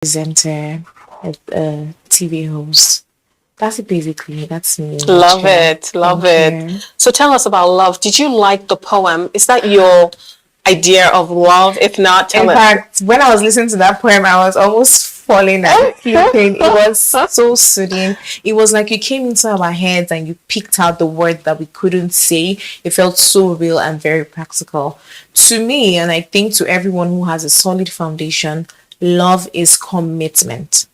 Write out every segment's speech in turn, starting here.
presenter, a TV host. That's it basically. That's me. Love it. Love it. So tell us about love. Did you like the poem? Is that your idea of love? If not, tell In us. fact, when I was listening to that poem, I was almost falling and sleeping. It was so soothing. It was like you came into our heads and you picked out the word that we couldn't say. It felt so real and very practical. To me, and I think to everyone who has a solid foundation, love is commitment.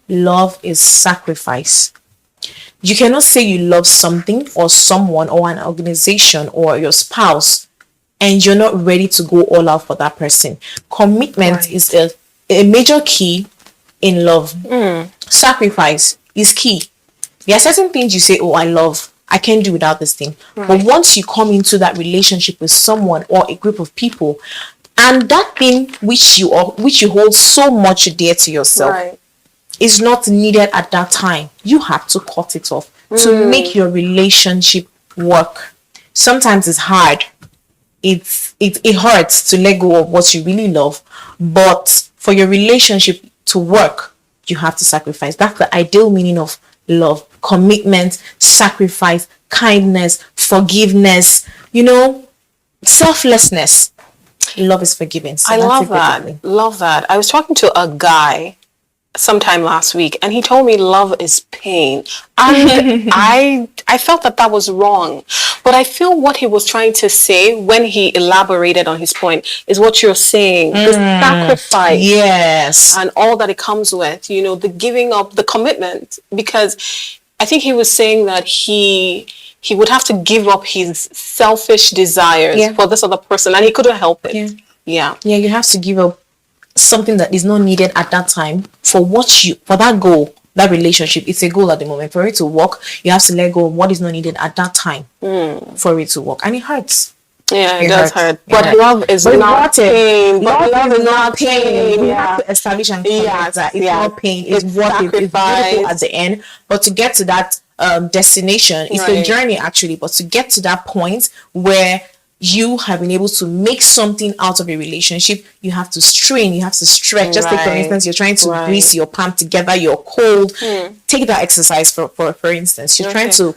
Love is sacrifice. You cannot say you love something or someone or an organization or your spouse and you're not ready to go all out for that person. Commitment is a major key in love. Sacrifice is key. There are certain things you say, oh, I love. I can't do without this thing. But once you come into that relationship with someone or a group of people, and that thing which you hold so much dear to yourself is not needed at that time, you have to cut it off to make your relationship work. Sometimes it's hard. It hurts to let go of what you really love, but for your relationship to work, you have to sacrifice. That's the ideal meaning of love: commitment, sacrifice, kindness, forgiveness, selflessness. Love is forgiving. So I love that. Love that. I was talking to a guy sometime last week and he told me love is pain, and I felt that was wrong, but I feel what he was trying to say when he elaborated on his point is what you're saying, the sacrifice, and all that it comes with, the giving up, the commitment, because I think he was saying that he would have to give up his selfish desires for this other person, and he couldn't help it. You have to give up something that is not needed at that time for that goal, that relationship. It's a goal at the moment. For it to work, you have to let go of what is not needed at that time for it to work, and it hurts. It does hurt. But love is not pain. But love is not pain. You have to establish and correct that it's not pain. It's worth it. It's beautiful at the end. But to get to that destination, it's a journey actually. But to get to that point where you have been able to make something out of a relationship, you have to strain, you have to stretch. Just take, for instance, you're trying to grease your palm together, you're cold. Take that exercise for instance. You're trying to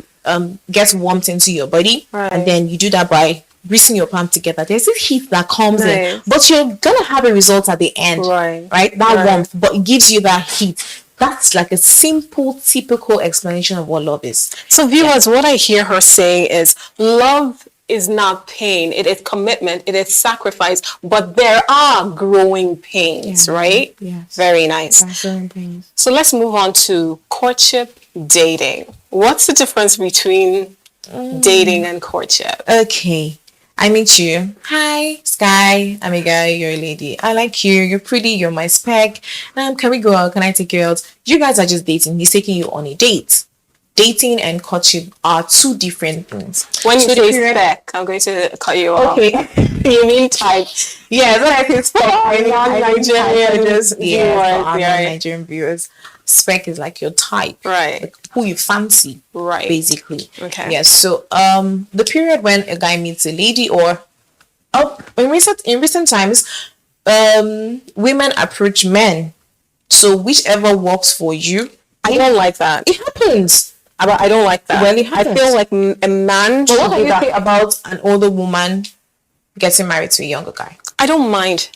get warmth into your body, and then you do that by greasing your palm together. There's this heat that comes in, but you're gonna have a result at the end, right? That warmth, but it gives you that heat. That's like a simple, typical explanation of what love is. So viewers, what I hear her saying is love is not pain. It is commitment. It is sacrifice. But there are growing pains, right? Yes. Very nice. Growing pains. So let's move on to courtship, dating. What's the difference between dating and courtship? Okay. I meet you. Hi, Sky. I'm a guy. You're a lady. I like you. You're pretty. You're my spec. Can we go out? Can I take you out? You guys are just dating. He's taking you on a date. Dating and courtship are two different things. When you say spec, I'm going to cut you off. Okay. You mean type? Yeah, when I say spec, I mean Nigerian. Nigerian viewers. Spec is like your type, right? Like who you fancy, right? Basically, okay. Yes. So, the period when a guy meets a lady, or in recent times, women approach men. So whichever works for you. I don't like that. It happens. But I don't like that. Well, it happens. I feel like a man. But what do you think about an older woman getting married to a younger guy? I don't mind.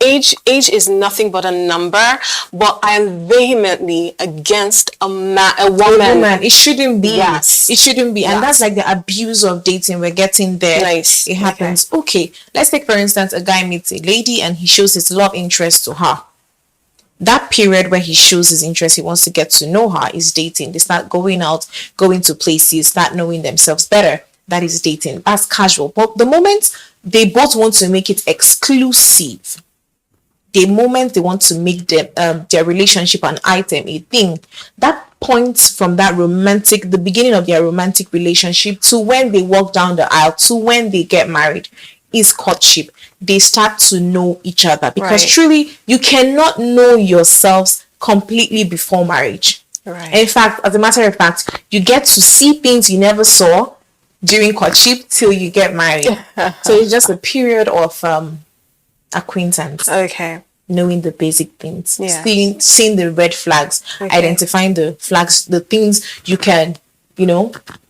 Age is nothing but a number, but I am vehemently against a woman. It shouldn't be. Yes. It shouldn't be. Yes. And that's like the abuse of dating. We're getting there. Nice. It happens. Okay. Let's take, for instance, a guy meets a lady and he shows his love interest to her. That period where he shows his interest, he wants to get to know her, is dating. They start going out, going to places, start knowing themselves better. That is dating. That's casual. But the moment they both want to make it exclusive, the moment they want to make their relationship an item, a thing, that points from the beginning of their romantic relationship to when they walk down the aisle, to when they get married, is courtship. They start to know each other, because truly you cannot know yourselves completely before marriage. In fact, as a matter of fact, you get to see things you never saw during courtship till you get married. So it's just a period of acquaintance. Okay. knowing the basic things, Yeah. seeing the red flags, Okay. identifying the flags, the things you can,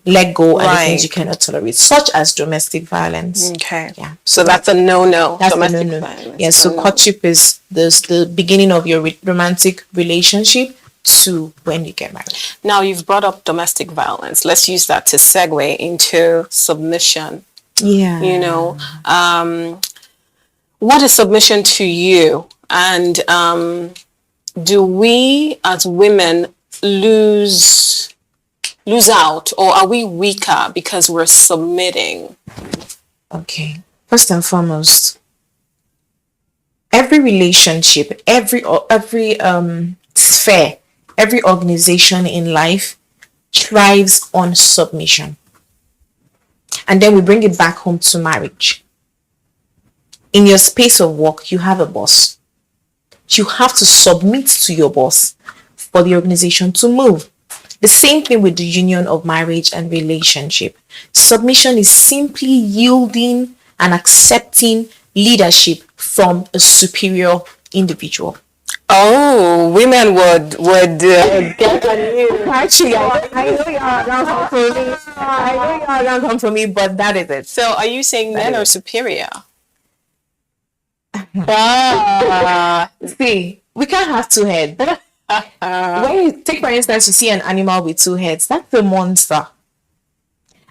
let go, and the things you Right. cannot tolerate, such as domestic violence. Okay. Yeah. So that's a no-no. That's the Domestic no. violence. Yeah. So No. courtship is the beginning of your romantic relationship to when you get married. Now you've brought up domestic violence. Let's use that to segue into submission. Yeah. You know, what is submission to you? And do we as women lose out, or are we weaker because we're submitting? Okay. First and foremost, every relationship, every sphere, every organization in life thrives on submission. And then we bring it back home to marriage. In your space of work, you have a boss. You have to submit to your boss for the organization to move. The same thing with the union of marriage and relationship. Submission is simply yielding and accepting leadership from a superior individual. Oh, women would get on you. Actually, I know y'all don't come for me. I know y'all don't come for me, but that is it. So are you saying men are superior? See, we can't have two heads. When you take, for instance, you see an animal with two heads, that's a monster.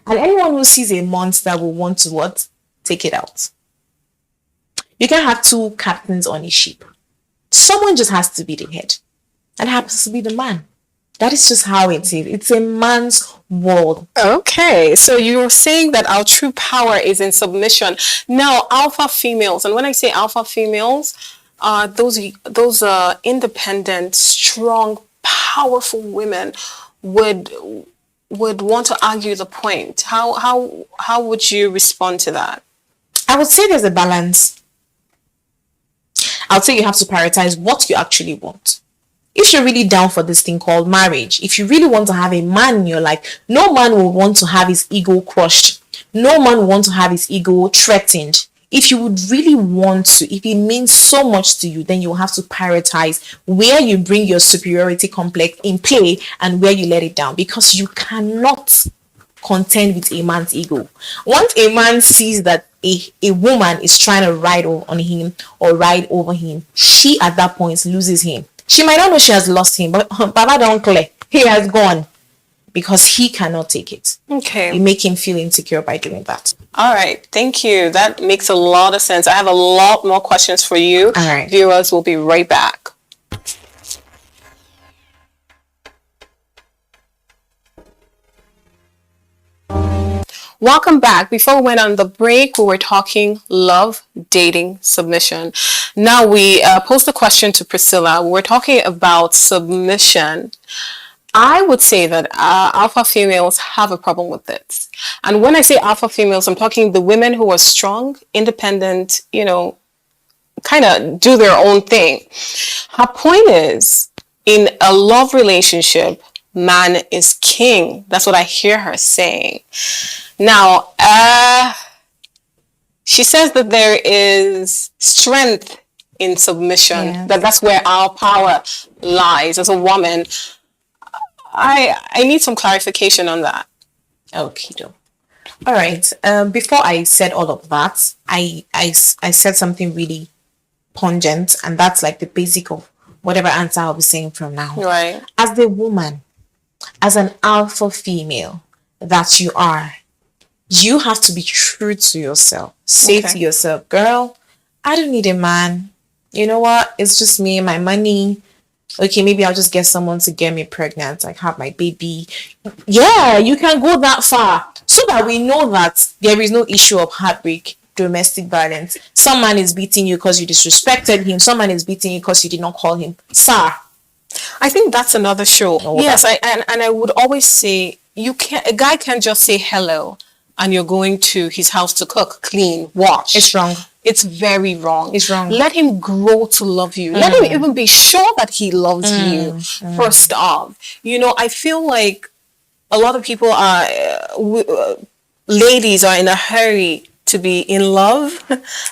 And anyone who sees a monster will want to what? Take it out. You can't have two captains on a ship. Someone just has to be the head. And happens to be the man. That is just how it is. It's a man's world. Okay, so you're saying that our true power is in submission. Now, alpha females, and when I say alpha females, those independent, strong, powerful women would want to argue the point. How would you respond to that? I would say there's a balance. I would say you have to prioritize what you actually want. If you're really down for this thing called marriage, if you really want to have a man in your life, no man will want to have his ego crushed. No man will want to have his ego threatened. If you would really want to, if it means so much to you, then you have to prioritize where you bring your superiority complex in play and where you let it down, because you cannot contend with a man's ego. Once a man sees that a woman is trying to ride on him or ride over him, she at that point loses him. She might not know she has lost him, but Baba don't clear. He has gone because he cannot take it. Okay. You make him feel insecure by doing that. All right. Thank you. That makes a lot of sense. I have a lot more questions for you. All right. Viewers, will be right back. Welcome back. Before we went on the break, we were talking love, dating, submission. Now we posed a question to Priscilla. We're talking about submission. I would say that alpha females have a problem with this. And when I say alpha females, I'm talking the women who are strong, independent, kind of do their own thing. Her point is, in a love relationship, man is king. That's what I hear her saying. Now, she says that there is strength in submission, Yeah. that's where our power lies as a woman. I need some clarification on that. Okay, all right. Before I said all of that, I said something really pungent, and that's like the basic of whatever answer I'll be saying from now. Right. As the woman, as an alpha female that you are, you have to be true to yourself. Say Okay. to yourself, girl, I don't need a man. You know what? It's just me and my money. Okay, maybe I'll just get someone to get me pregnant, like have my baby. Yeah, you can go that far, so that we know that there is no issue of heartbreak, domestic violence. Some man is beating you because you disrespected him. Some man is beating you because you did not call him sir. I think that's another show. Oh, Yes, and I would always say a guy can't just say hello and you're going to his house to cook, clean, wash. It's wrong. It's very wrong. It's wrong. Let him grow to love you. Let him even be sure that he loves you first off. I feel like a lot of people are, ladies are in a hurry to be in love,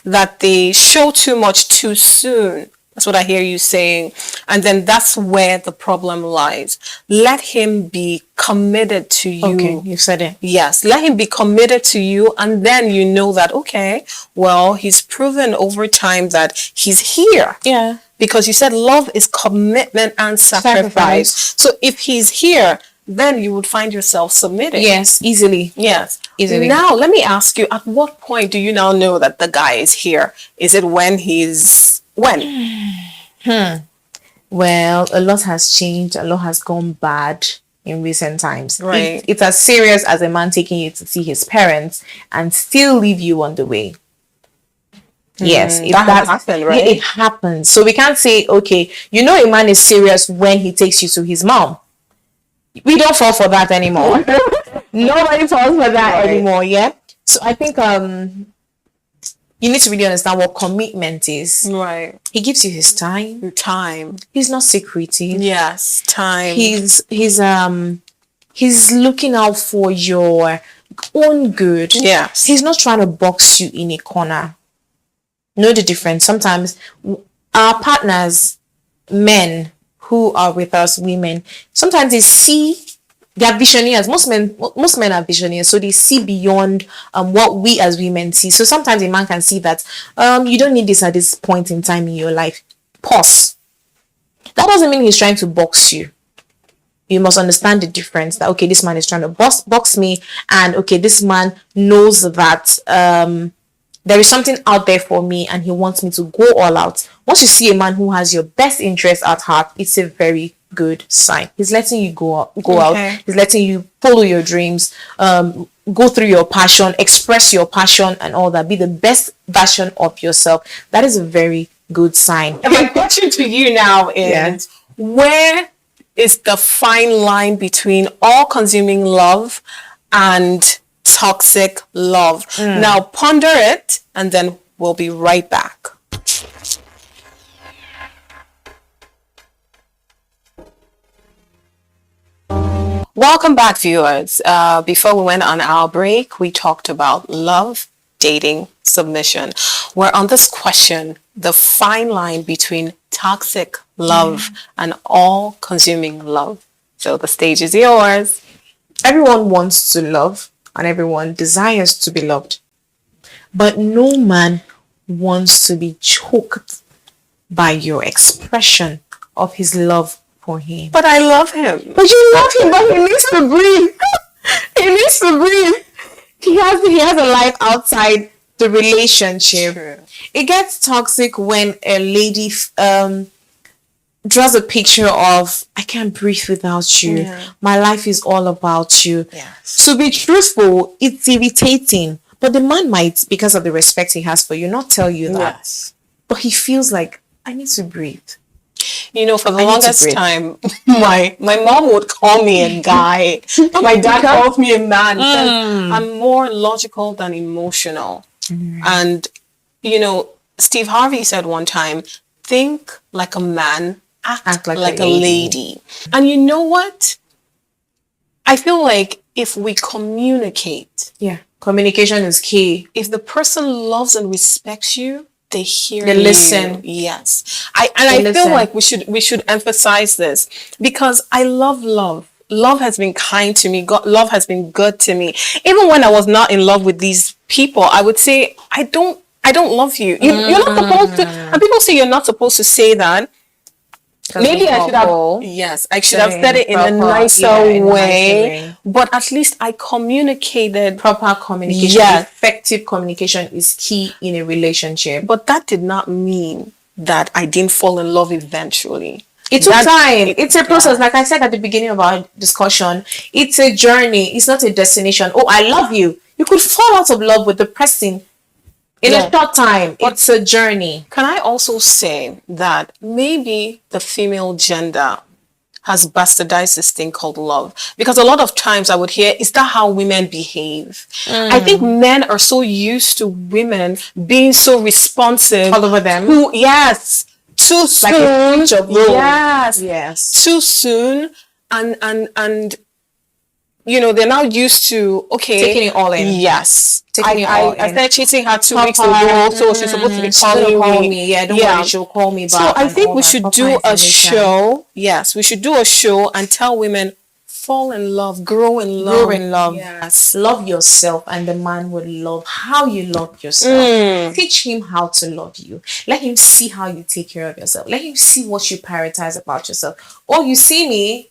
that they show too much too soon. That's what I hear you saying. And then that's where the problem lies. Let him be committed to you. Okay, you said it. Yes, let him be committed to you, and then you know that, okay, well, he's proven over time that he's here. Yeah. Because you said love is commitment and sacrifice. So if he's here, then you would find yourself submitting. Yes, easily. Yes. Easily. Now, let me ask you, at what point do you now know that the guy is here? Is it when when? Well, a lot has changed. A lot has gone bad in recent times. Right. It's as serious as a man taking you to see his parents and still leave you on the way. Yes, that has happened, right? Yeah, it happens. So we can't say, okay, you know, a man is serious when he takes you to his mom. We don't fall for that anymore. Nobody falls for that anymore. Yeah. So I think you need to really understand what commitment is. Right. He gives you his time. Time. He's not secretive. Yes, time. He's looking out for your own good. Yes. He's not trying to box you in a corner. Know the difference. Sometimes our partners, men who are with us, women, sometimes they are visionaries. Most men are visionaries, so they see beyond what we as women see. So sometimes a man can see that you don't need this at this point in time in your life. Pause. That doesn't mean he's trying to box you. You must understand the difference that, okay, this man is trying to box me, and okay, this man knows that there is something out there for me and he wants me to go all out. Once you see a man who has your best interest at heart, it's a very good sign. He's letting you go out. He's letting you follow your dreams, go through your passion, express your passion and all that. Be the best version of yourself. That is a very good sign. And my question to you now is, where is the fine line between all-consuming love and toxic love? Now ponder it, and then we'll be right back. Welcome back, viewers. Before we went on our break, we talked about love, dating, submission. We're on this question, the fine line between toxic love and all-consuming love. So the stage is yours. Everyone wants to love and everyone desires to be loved. But no man wants to be choked by your expression of his love for him. But I love him. But you love him, but he needs to breathe. He needs to breathe. He has a life outside the relationship. True. It gets toxic when a lady draws a picture of, I can't breathe without you. Yeah. My life is all about you. Yes. To be truthful, it's irritating. But the man might, because of the respect he has for you, not tell you that. Yes. But he feels like, I need to breathe. You know, for the I need to longest breathe. time, my mom would call me a guy. My dad calls me a man. Because I'm more logical than emotional. And, you know, Steve Harvey said one time, think like a man, act like a lady. And you know what? I feel like if we communicate, Communication is key. if the person loves and respects you, they hear They you. listen. Yes. I feel listen. like we should emphasize this, because I love love. Love has been kind to me. Love has been good to me. Even when I was not in love with these people, I would say, I don't love you. You're not supposed to. And people say you're not supposed to say that. Maybe I should have. Yes, I should have said it in a nicer way. But at least I communicated. Proper communication, Yes. effective communication is key in a relationship. But that did not mean that I didn't fall in love eventually. It took time. It's a process. Like I said at the beginning of our discussion, it's a journey. It's not a destination. Oh, I love you. You could fall out of love with the person in a short time. It's a journey. Can I also say that maybe the female gender has bastardized this thing called love? Because a lot of times I would hear, is that how women behave? I think men are so used to women being so responsive. All over them. Too soon. Like a picture of role. Yes. Yes. Too soon. And they're now used to, okay, Taking it all in. yes. Taking it all I in. started chasing her 2 weeks Papa, ago, so she's supposed to be she's gonna calling call me. me. Yeah, don't worry, she'll call me So back I and think all we that. should Proper do a information. show. Yes, we should do a show and tell women, fall in love, grow in love. Grow in love. Yes. Love yourself, and the man will love how you love yourself. Teach him how to love you. Let him see how you take care of yourself. Let him see what you prioritize about yourself. Oh, you see me?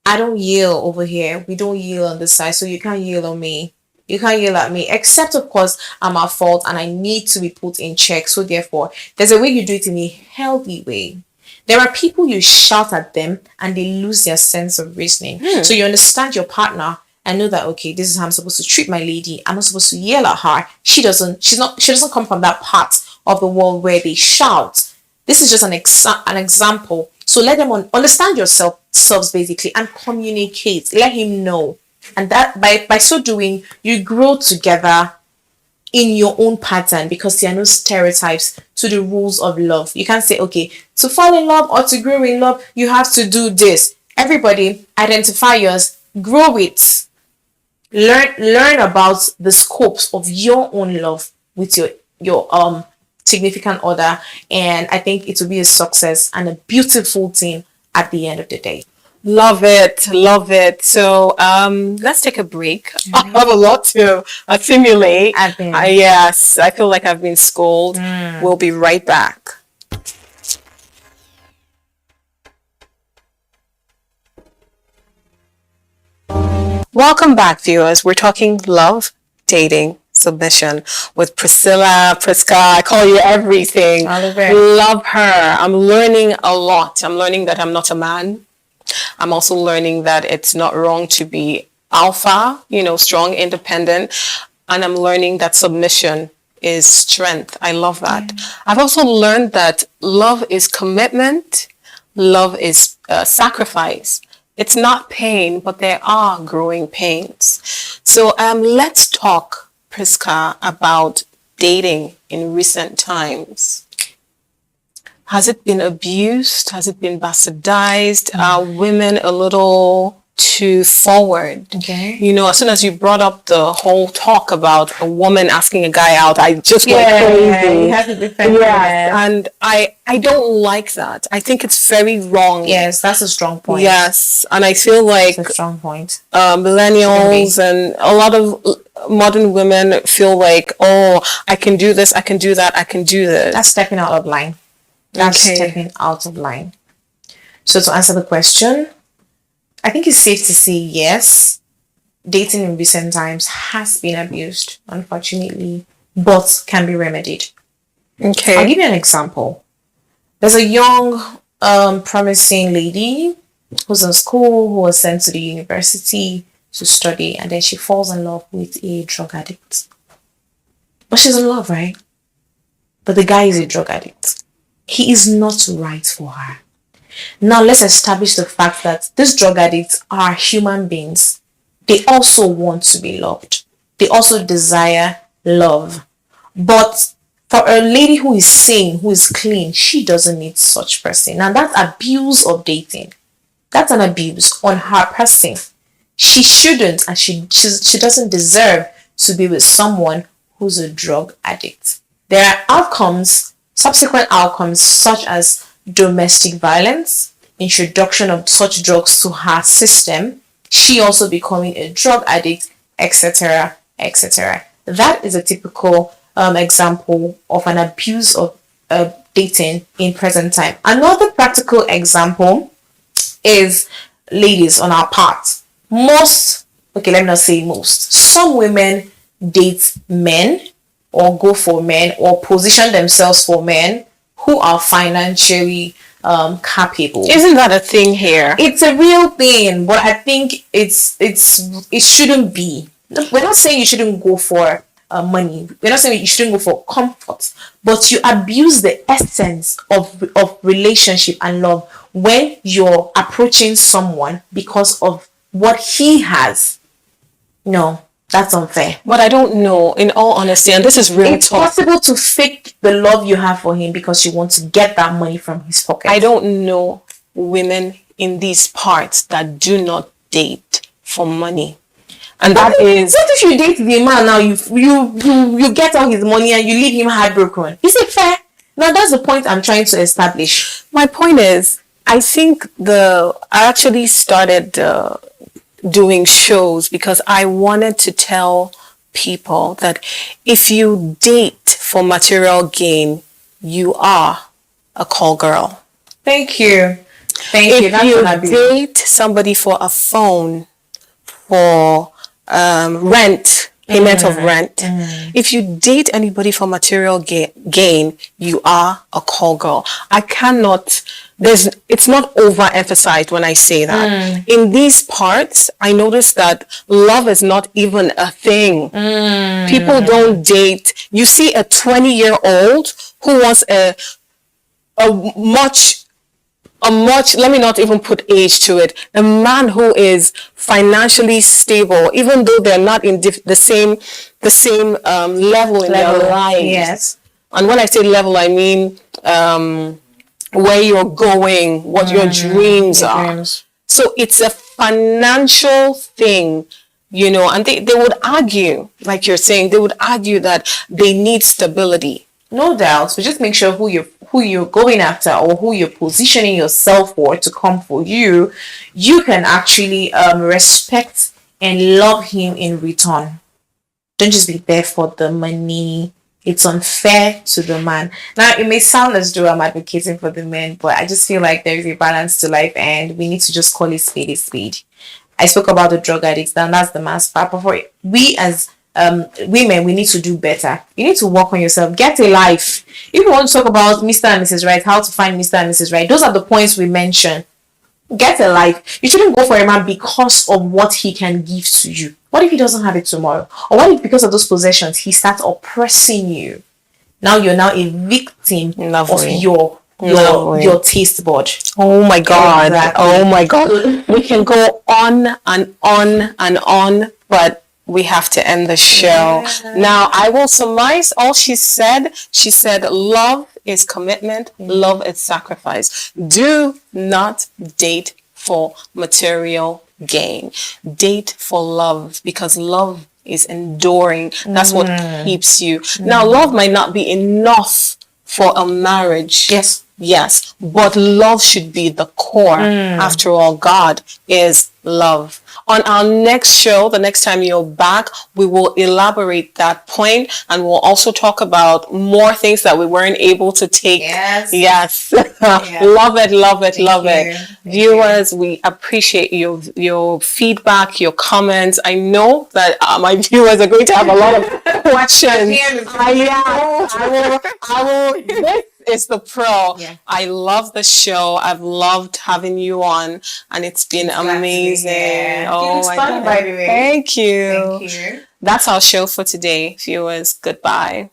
I don't yield over here. We don't yield on this side, so you can't yield on me. You can't yell at me, except of course I'm at fault and I need to be put in check. So therefore, there's a way you do it in a healthy way. There are people you shout at them and they lose their sense of reasoning. So you understand your partner and know that, okay, this is how I'm supposed to treat my lady. I'm not supposed to yell at her. She doesn't come from that part of the world where they shout. This is just an example. So let them understand yourselves basically and communicate. Let him know. And that by so doing, you grow together in your own pattern, because there are no stereotypes to the rules of love. You can't say, okay, to fall in love or to grow in love, you have to do this. Everybody identify yours, grow it. Learn about the scopes of your own love with your significant other, and I think it will be a success and a beautiful thing at the end of the day. Love it, love it. So let's take a break. I have a lot to assimilate. Yes, I feel like I've been schooled. We'll be right back. Welcome back, viewers. We're talking love, dating, submission with Priska. I call you everything. Love her. I'm learning a lot. I'm learning that I'm not a man. I'm also learning that it's not wrong to be alpha, strong, independent. And I'm learning that submission is strength. I love that. I've also learned that love is commitment. Love is sacrifice. It's not pain, but there are growing pains. So let's talk, Priska, about dating in recent times. Has it been abused? Has it been bastardized? Are women a little too forward? Okay. As soon as you brought up the whole talk about a woman asking a guy out, I just went crazy. You have to defend and I don't like that. I think it's very wrong. Yes, that's a strong point. Yes, and I feel like that's a strong point. Millennials and a lot of modern women feel like, oh, I can do this, I can do that, I can do this. That's stepping out of line. That's stepping out of line. So to answer the question, I think it's safe to say yes, dating in recent times has been abused, unfortunately, but can be remedied. Okay. I'll give you an example. There's a young, promising lady who's in school, who was sent to the university to study, and then she falls in love with a drug addict. But she's in love, right? But the guy is a drug addict. He is not right for her. Now let's establish the fact that these drug addicts are human beings. They also want to be loved. They also desire love. But for a lady who is sane, who is clean, she doesn't need such person. Now that's abuse of dating. That's an abuse on her person. She shouldn't, and she doesn't deserve to be with someone who's a drug addict. There are outcomes, subsequent outcomes, such as domestic violence, introduction of such drugs to her system, she also becoming a drug addict, etc., etc. That is a typical example of an abuse of dating in present time. Another practical example is ladies on our part. Let me not say most. Some women date men or go for men or position themselves for men who are financially capable. Isn't that a thing here? It's a real thing, but I think it shouldn't be. We're not saying you shouldn't go for money. We're not saying you shouldn't go for comfort, but you abuse the essence of relationship and love when you're approaching someone because of what he has. No, that's unfair. But I don't know, in all honesty, and this is real It's talk. possible to fake the love you have for him because you want to get that money from his pocket. I don't know women in these parts that do not date for money. And that is, What if you date the man now, you get all his money and you leave him heartbroken? Is it fair? Now that's the point I'm trying to establish. my point is, I think I actually started doing shows because I wanted to tell people that if you date for material gain, you are a call girl. Thank you. Thank you. If That's you what I be. date somebody for a phone, for rent, payment of rent, if you date anybody for material gain, you are a call girl. I cannot, it's not overemphasized when I say that. In these parts, I noticed that love is not even a thing. People don't date. You see a 20-year-old who wants a much, let me not even put age to it, a man who is financially stable, even though they're not in the same level in their lives. Yes. And when I say level, I mean where you're going, what your dreams are. So it's a financial thing, and they would argue, like you're saying, they would argue that they need stability. No doubt. So just make sure who you're going after or who you're positioning yourself for to come for you, you can actually respect and love him in return. Don't just be there for the money. It's unfair to the man. Now, it may sound as though I'm advocating for the men, but I just feel like there is a balance to life and we need to just call it spade a spade. I spoke about the drug addicts, and that's the man's part. But for we as women, we need to do better. You need to work on yourself. Get a life. If you want to talk about Mr. and Mrs. Right, how to find Mr. and Mrs. Right, those are the points we mentioned. Get a life. You shouldn't go for a man because of what he can give to you. What if he doesn't have it tomorrow? Or what if because of those possessions he starts oppressing you? Now you're now a victim of your taste bud. Oh my God. Exactly. Oh my God. We can go on and on and on, but we have to end the show. Yeah. Now, I will surmise all she said. She said, love is commitment. Love is sacrifice. Do not date for material gain. Date for love, because love is enduring. That's what keeps you. Now, love might not be enough for a marriage. Yes, but love should be the core. After all, God is love. On our next show, the next time you're back, we will elaborate that point, and we'll also talk about more things that we weren't able to take. Yes. Love it, love it, love it. Viewers, we appreciate your feedback, your comments. I know that my viewers are going to have a lot of questions. I will. This is the pro. I love the show. I've loved having you on, and it's been amazing. Oh my God. By the way. Thank you. That's our show for today, viewers. Goodbye.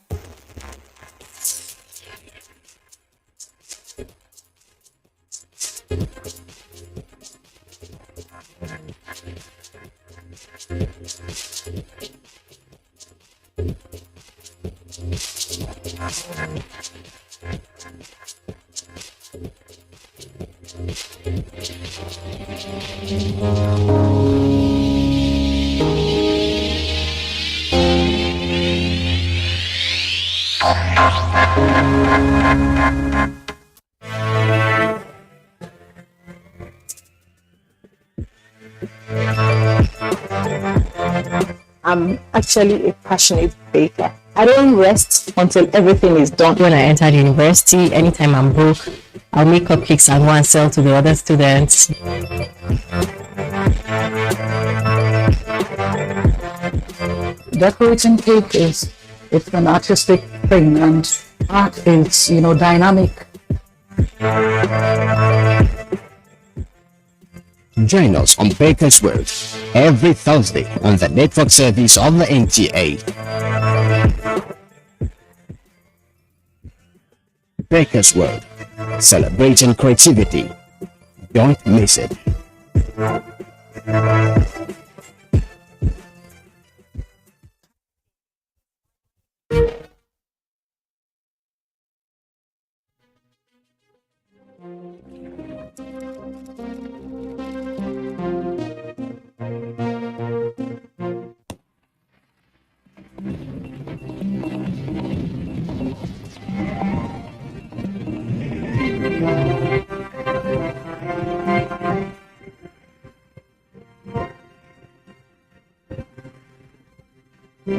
I'm actually a passionate baker. I don't rest until everything is done. When I entered university, anytime I'm broke, I'll make cupcakes and go and sell to the other students. Decorating cake it's an artistic thing, and art is, dynamic. Join us on Baker's World every Thursday on the network service of the NTA. Baker's World, celebrating creativity. Don't miss it. What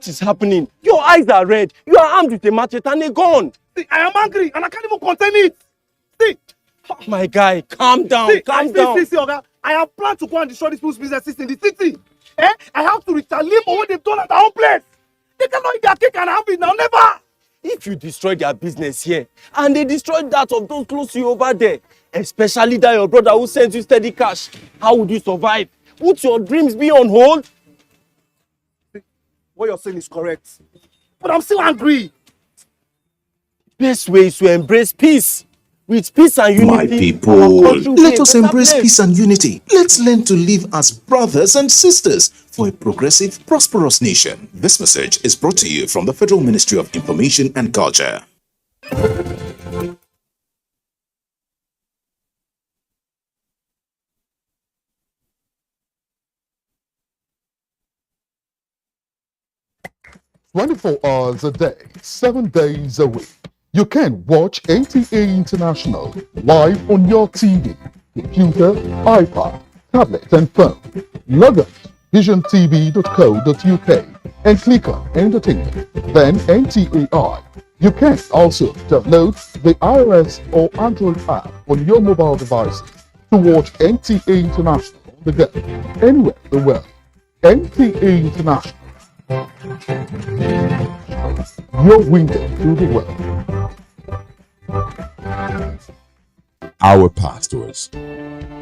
is happening? Your eyes are red. You are armed with a machete and a gun. See, I am angry and I can't even contain it. See, My guy, calm down, calm down. see, Oga. I have planned to go and destroy these people's businesses in the city. I have to retaliate for what they've done at our own place. They cannot eat their cake and have it now, never. If you destroy their business here and they destroy that of those close to you over there, especially that your brother who sends you steady cash, how would you survive? Would your dreams be on hold? What you're saying is correct. But I'm still angry. Best way is to embrace peace. With peace and unity, My people, let us embrace peace and unity. Let's learn to live as brothers and sisters for a progressive, prosperous nation. This message is brought to you from the Federal Ministry of Information and Culture. "24 hours a day, 7 days a week. You can watch NTA International live on your TV, computer, iPad, tablet, and phone. Log on to visiontv.co.uk and click on Entertainment, then NTAI. You can also download the iOS or Android app on your mobile devices to watch NTA International on the go, anywhere in the world. NTA International, your window to the world. Our pastors,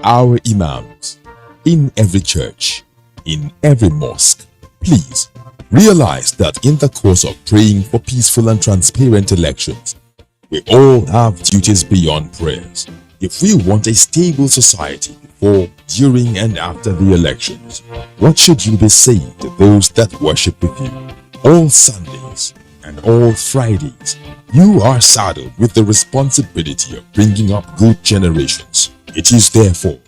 our imams, in every church, in every mosque, please realize that in the course of praying for peaceful and transparent elections, we all have duties beyond prayers. If we want a stable society before, during, and after the elections, what should you be saying to those that worship with you? All Sundays and all Fridays, you are saddled with the responsibility of bringing up good generations. It is therefore.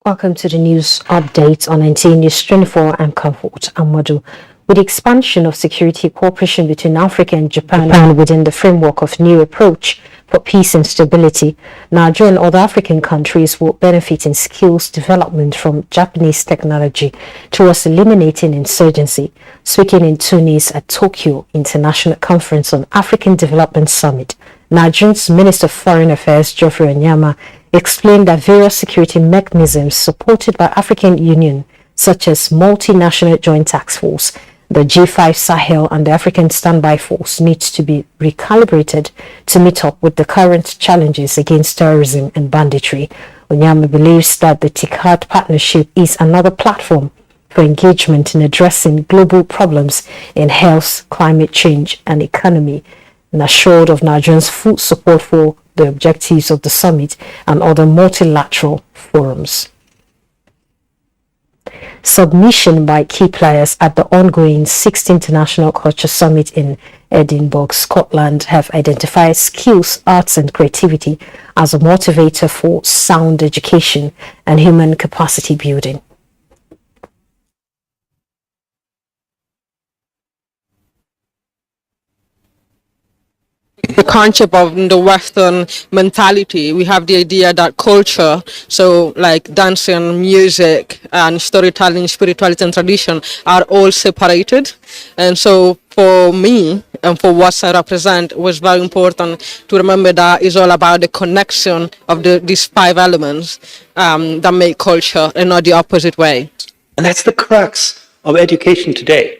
Welcome to the news update on NTA News 24. I'm Comfort Amadu. With the expansion of security cooperation between Africa and Japan within the framework of new approach for peace and stability, Nigeria and other African countries will benefit in skills development from Japanese technology towards eliminating insurgency. Speaking in Tunis at Tokyo International Conference on African Development Summit, Nigeria's Minister of Foreign Affairs Geoffrey Onyema explained that various security mechanisms supported by African Union, such as Multinational Joint Task Force, the G5 Sahel, and the African Standby Force, needs to be recalibrated to meet up with the current challenges against terrorism and banditry. Onyema believes that the TICAD partnership is another platform for engagement in addressing global problems in health, climate change, and economy, and assured of Nigerians' full support for the objectives of the summit and other multilateral forums. Submission by key players at the ongoing 6th International Culture Summit in Edinburgh, Scotland, have identified skills, arts, and creativity as a motivator for sound education and human capacity building. The concept of the Western mentality, we have the idea that culture, so like dancing, music, and storytelling, spirituality, and tradition are all separated. And so for me, and for what I represent, it was very important to remember that it's all about the connection of these 5 elements that make culture, and not the opposite way. And that's the crux of education today.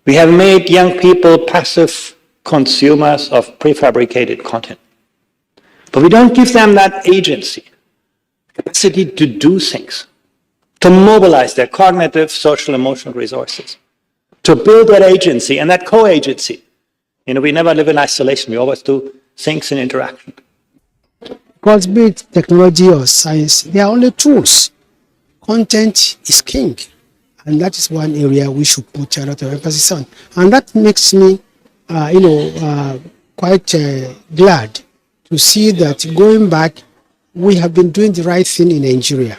We have made young people passive consumers of prefabricated content. But we don't give them that agency, capacity to do things, to mobilize their cognitive, social, emotional resources, to build that agency and that co-agency. We never live in isolation. We always do things in interaction. Because be it technology or science, they are only tools. Content is king. And that is one area we should put a lot of emphasis on. And that makes me quite glad to see that going back, we have been doing the right thing in Nigeria.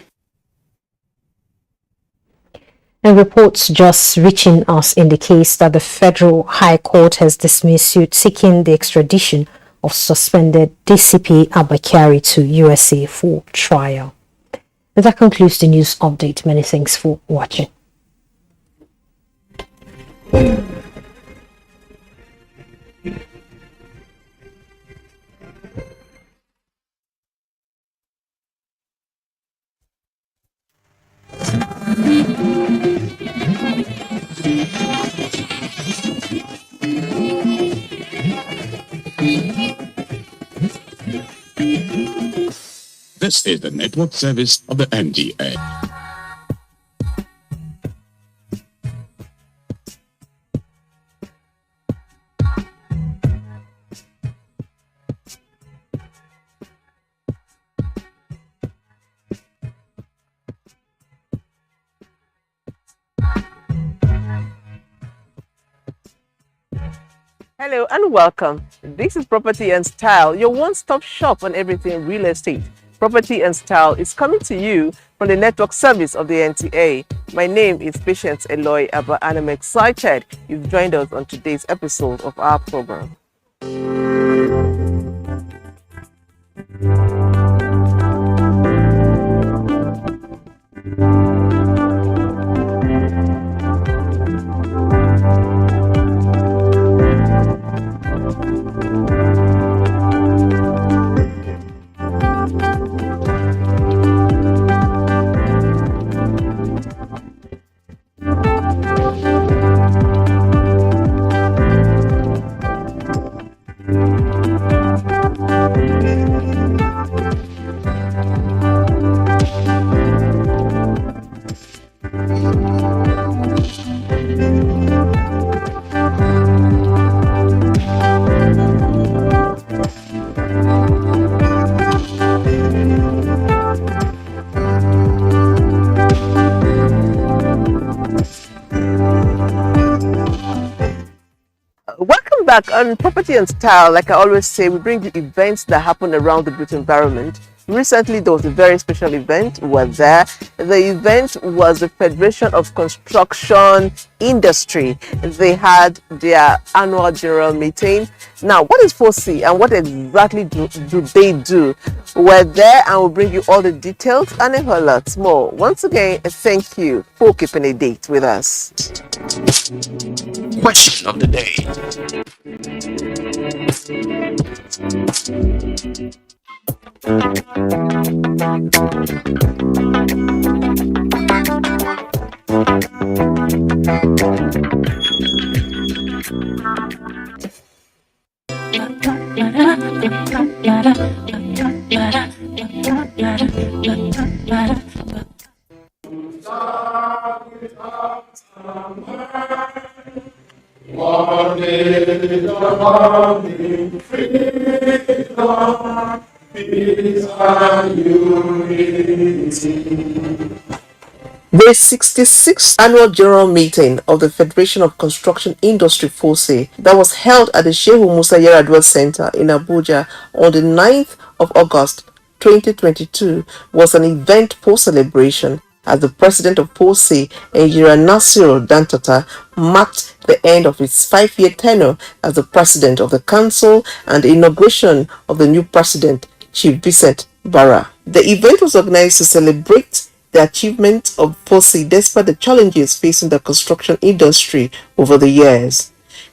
And reports just reaching us in the case that the Federal High Court has dismissed suit seeking the extradition of suspended DCP Abakari to USA for trial. And that concludes the news update. Many thanks for watching. This is the network service of the NTA. Hello and welcome. This is Property and Style, your one-stop shop on everything real estate. Property and Style is coming to you from the network service of the NTA. My name is Patience Eloy Abba and I'm excited you've joined us on today's episode of our program. Welcome back on Property and Style. Like I always say, we bring you events that happen around the built environment. Recently, there was a very special event. We were there. The event was the Federation of Construction Industry. They had their annual general meeting. Now, what is 4C and what exactly do they do? We're there and we'll bring you all the details and a whole lot more. Once again, thank you for keeping a date with us. Question of the day. One day the morning freedom, peace and unity. The 66th annual general meeting of the Federation of Construction Industry 4C that was held at the Shehu Musa Yaradua Center in Abuja on the 9th of August 2022 was an eventful celebration as the president of 4C, Engineer Nasiru Dantata, marked the end of his 5-year tenure as the president of the council and the inauguration of the new president, Chief Vincent Barra. The event was organized to celebrate the achievement of 4C despite the challenges facing the construction industry over the years.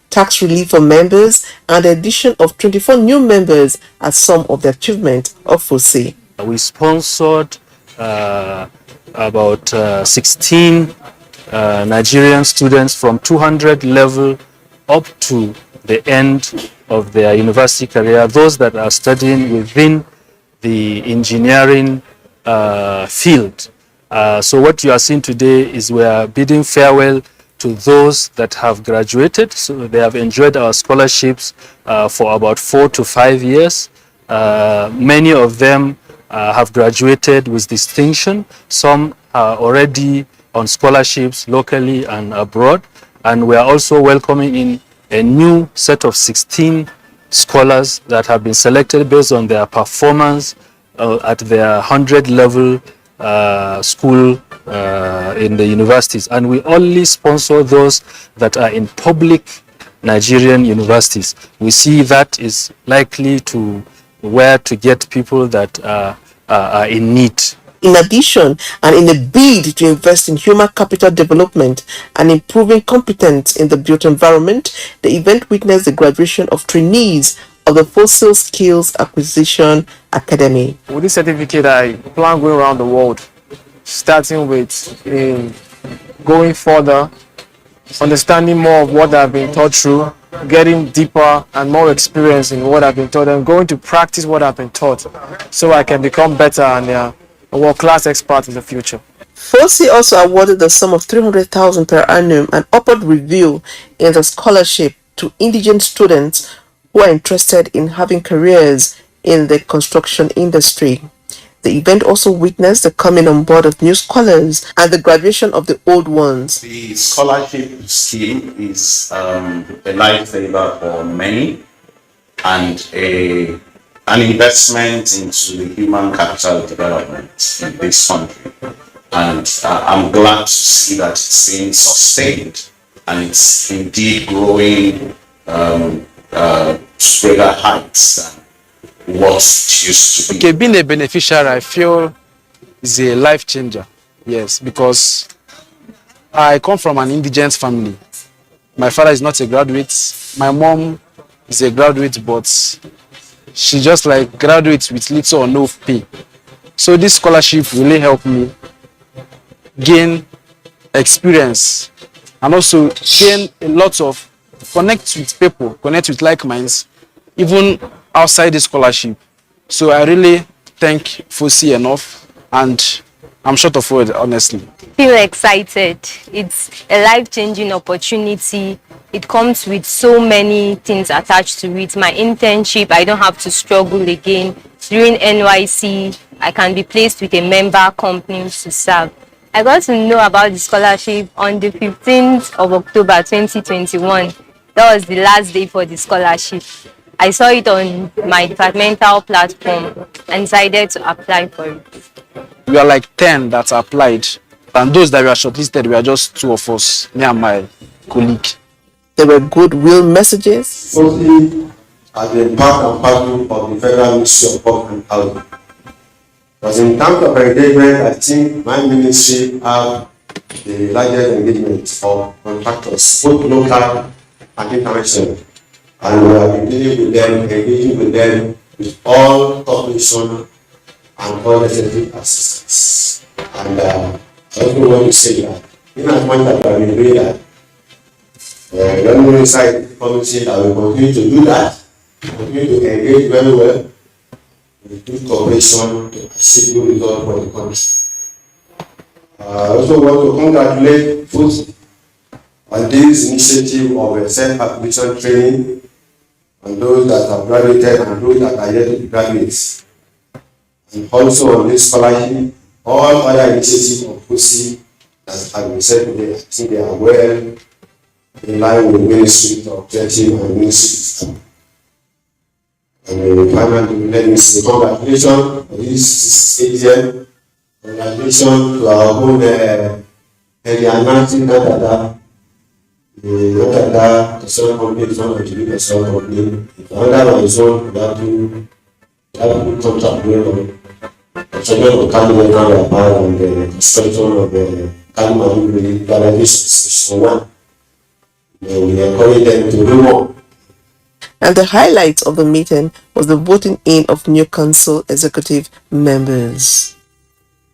Tax relief for members and the addition of 24 new members are some of the achievements of 4C. We sponsored about 16 Nigerian students from 200 level up to the end of their university career, those that are studying within the engineering field. So what you are seeing today is we are bidding farewell to those that have graduated. So they have enjoyed our scholarships for about 4 to 5 years. Many of them have graduated with distinction. Some are already on scholarships locally and abroad. And we are also welcoming in a new set of 16 scholars that have been selected based on their performance at their 100 level school in the universities, and we only sponsor those that are in public Nigerian universities. We see that is likely to where to get people that are in need. In addition, and in a bid to invest in human capital development and improving competence in the built environment, the event witnessed the graduation of trainees of the Fossil Skills Acquisition Academy. With this certificate, I plan going around the world, starting with going further, understanding more of what I've been taught through, getting deeper and more experience in what I've been taught, and going to practice what I've been taught so I can become better and a world-class expert in the future. FOSI also awarded the sum of 300,000 per annum and upward review in the scholarship to indigent students who are interested in having careers in the construction industry. The event also witnessed the coming on board of new scholars and the graduation of the old ones. The scholarship scheme is a lifesaver for many and an investment into the human capital development in this country. And I'm glad to see that it's being sustained and it's indeed growing to greater heights than what it used to be. Okay, being a beneficiary, I feel is a life changer. Yes, because I come from an indigent family. My father is not a graduate. My mom is a graduate, but she just like graduates with little or no pay. So this scholarship really helped me gain experience and also gain a lot of connect with people, connect with like minds, even outside the scholarship. So I really thank FOSI enough, and I'm short of words, honestly. Feel excited. It's a life-changing opportunity. It comes with so many things attached to it. My internship, I don't have to struggle again. During NYC, I can be placed with a member company to serve. I got to know about the scholarship on the 15th of October 2021. That was the last day for the scholarship. I saw it on my departmental platform and decided to apply for it. We are like 10 that applied, and those that were shortlisted were just 2 of us, me and my colleague. There were goodwill messages. FOSI has been part and parcel of the Federal Ministry of Work and Housing. Because in terms of engagement, I think my ministry have the largest engagement of contractors, both local and international. And we have been dealing with them, engaging with them with all cooperation and all necessary assistance. And I also want to say that in as much as we have been doing that, let me inside the committee that we continue to do that, continue to engage very well with good cooperation to achieve good results for the country. I also want to congratulate FOSI on this initiative of self-application training and those that have graduated and those that are yet to be graduates. And also on this scholarship, all other initiatives of FOSI that have been said today, I think they are well in line with ministry objective and ministry. And finally, let me say congratulations for this AGM. Congratulations to our own Elianati Nadada. The soil company is one of the biggest soil company. Another one is one that do good contract going on. The children of Kali Nara and the construction of the Kali Validation Section 1. We encourage them to do more. And the highlight of the meeting was the voting in of new council executive members.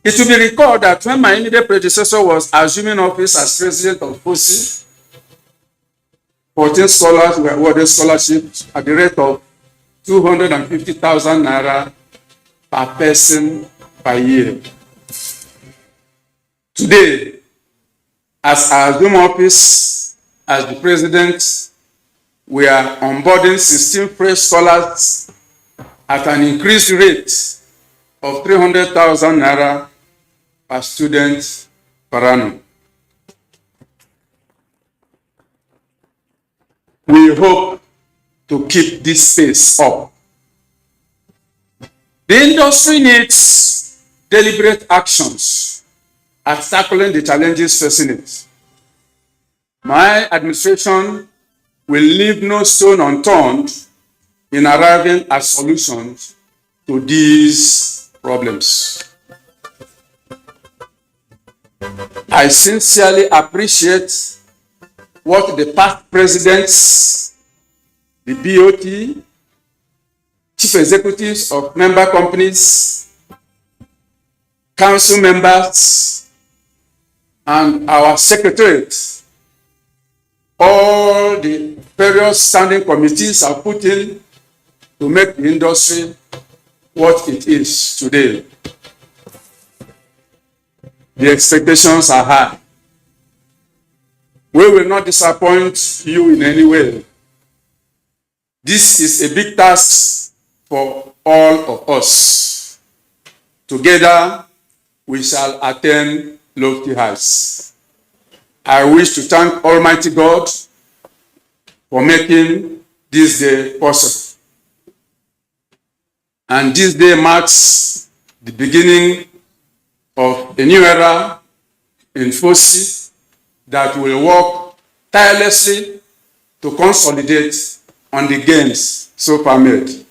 It will be recalled that when my immediate predecessor was assuming office as president of FOSI, 14 scholars were awarded scholarships at the rate of 250,000 naira per person per year. Today, as I assume office as the president, we are onboarding 16 fresh scholars at an increased rate of 300,000 naira per student per annum. We hope to keep this pace up. The industry needs deliberate actions at tackling the challenges facing it. My administration will leave no stone unturned in arriving at solutions to these problems. I sincerely appreciate what the past presidents, the BOT, chief executives of member companies, council members, and our secretariat, all the various standing committees are put in to make the industry what it is today. The expectations are high. We will not disappoint you in any way. This is a big task for all of us. Together, we shall attain lofty heights. I wish to thank Almighty God for making this day possible. And this day marks the beginning of a new era in FOSI that will work tirelessly to consolidate on the gains so far made.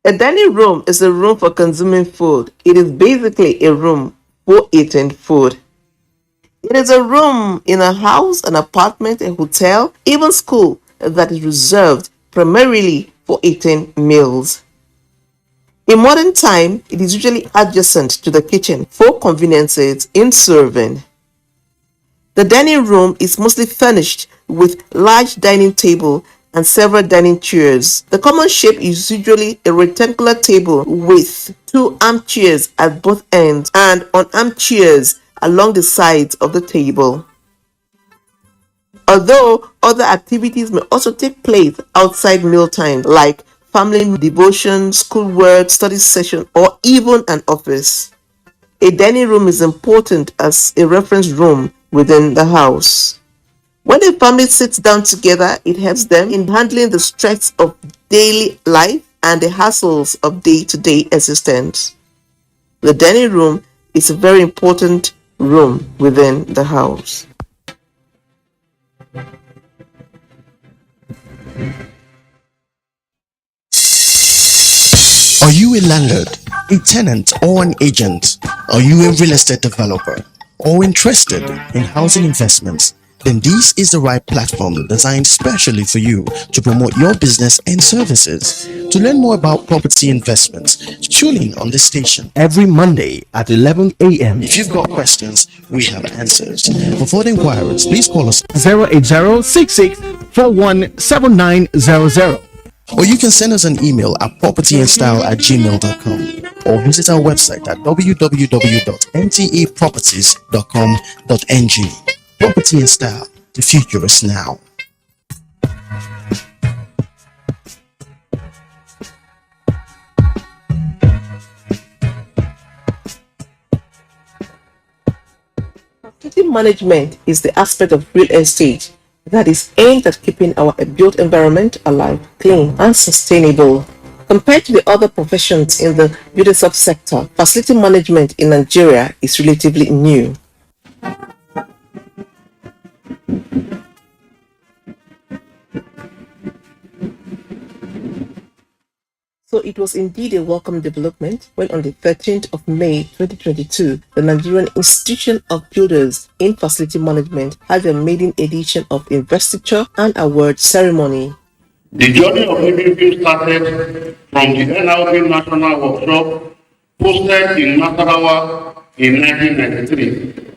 A dining room is a room for consuming food. It is basically a room for eating food. It is a room in a house, an apartment, a hotel, even school that is reserved primarily for eating meals. In modern time, it is usually adjacent to the kitchen for conveniences in serving. The dining room is mostly furnished with large dining table and several dining chairs. The common shape is usually a rectangular table with 2 armchairs at both ends and armchairs along the sides of the table. Although other activities may also take place outside mealtime, like family devotion, schoolwork, study session, or even an office. A dining room is important as a reference room within the house. When a family sits down together, it helps them in handling the stress of daily life and the hassles of day-to-day existence. The dining room is a very important room within the house. Are you a landlord, a tenant, or an agent? Are you a real estate developer or interested in housing investments? Then this is the right platform designed specially for you to promote your business and services. To learn more about property investments, tune in on this station every Monday at 11 a.m. If you've got questions, we have answers. For further inquiries, please call us 080-6641-7900. Or you can send us an email at propertyandstyle@gmail.com or visit our website at www.ntaproperties.com.ng. Property and Style, the future is now. Facility management is the aspect of real estate that is aimed at keeping our built environment alive, clean, and sustainable. Compared to the other professions in the beauty subsector, facility management in Nigeria is relatively new. So it was indeed a welcome development when on the 13th of May 2022, the Nigerian Institution of Builders in Facility Management had a maiden edition of investiture and award ceremony. The journey of Living View started from the NLB National Workshop hosted in Nasarawa in 1993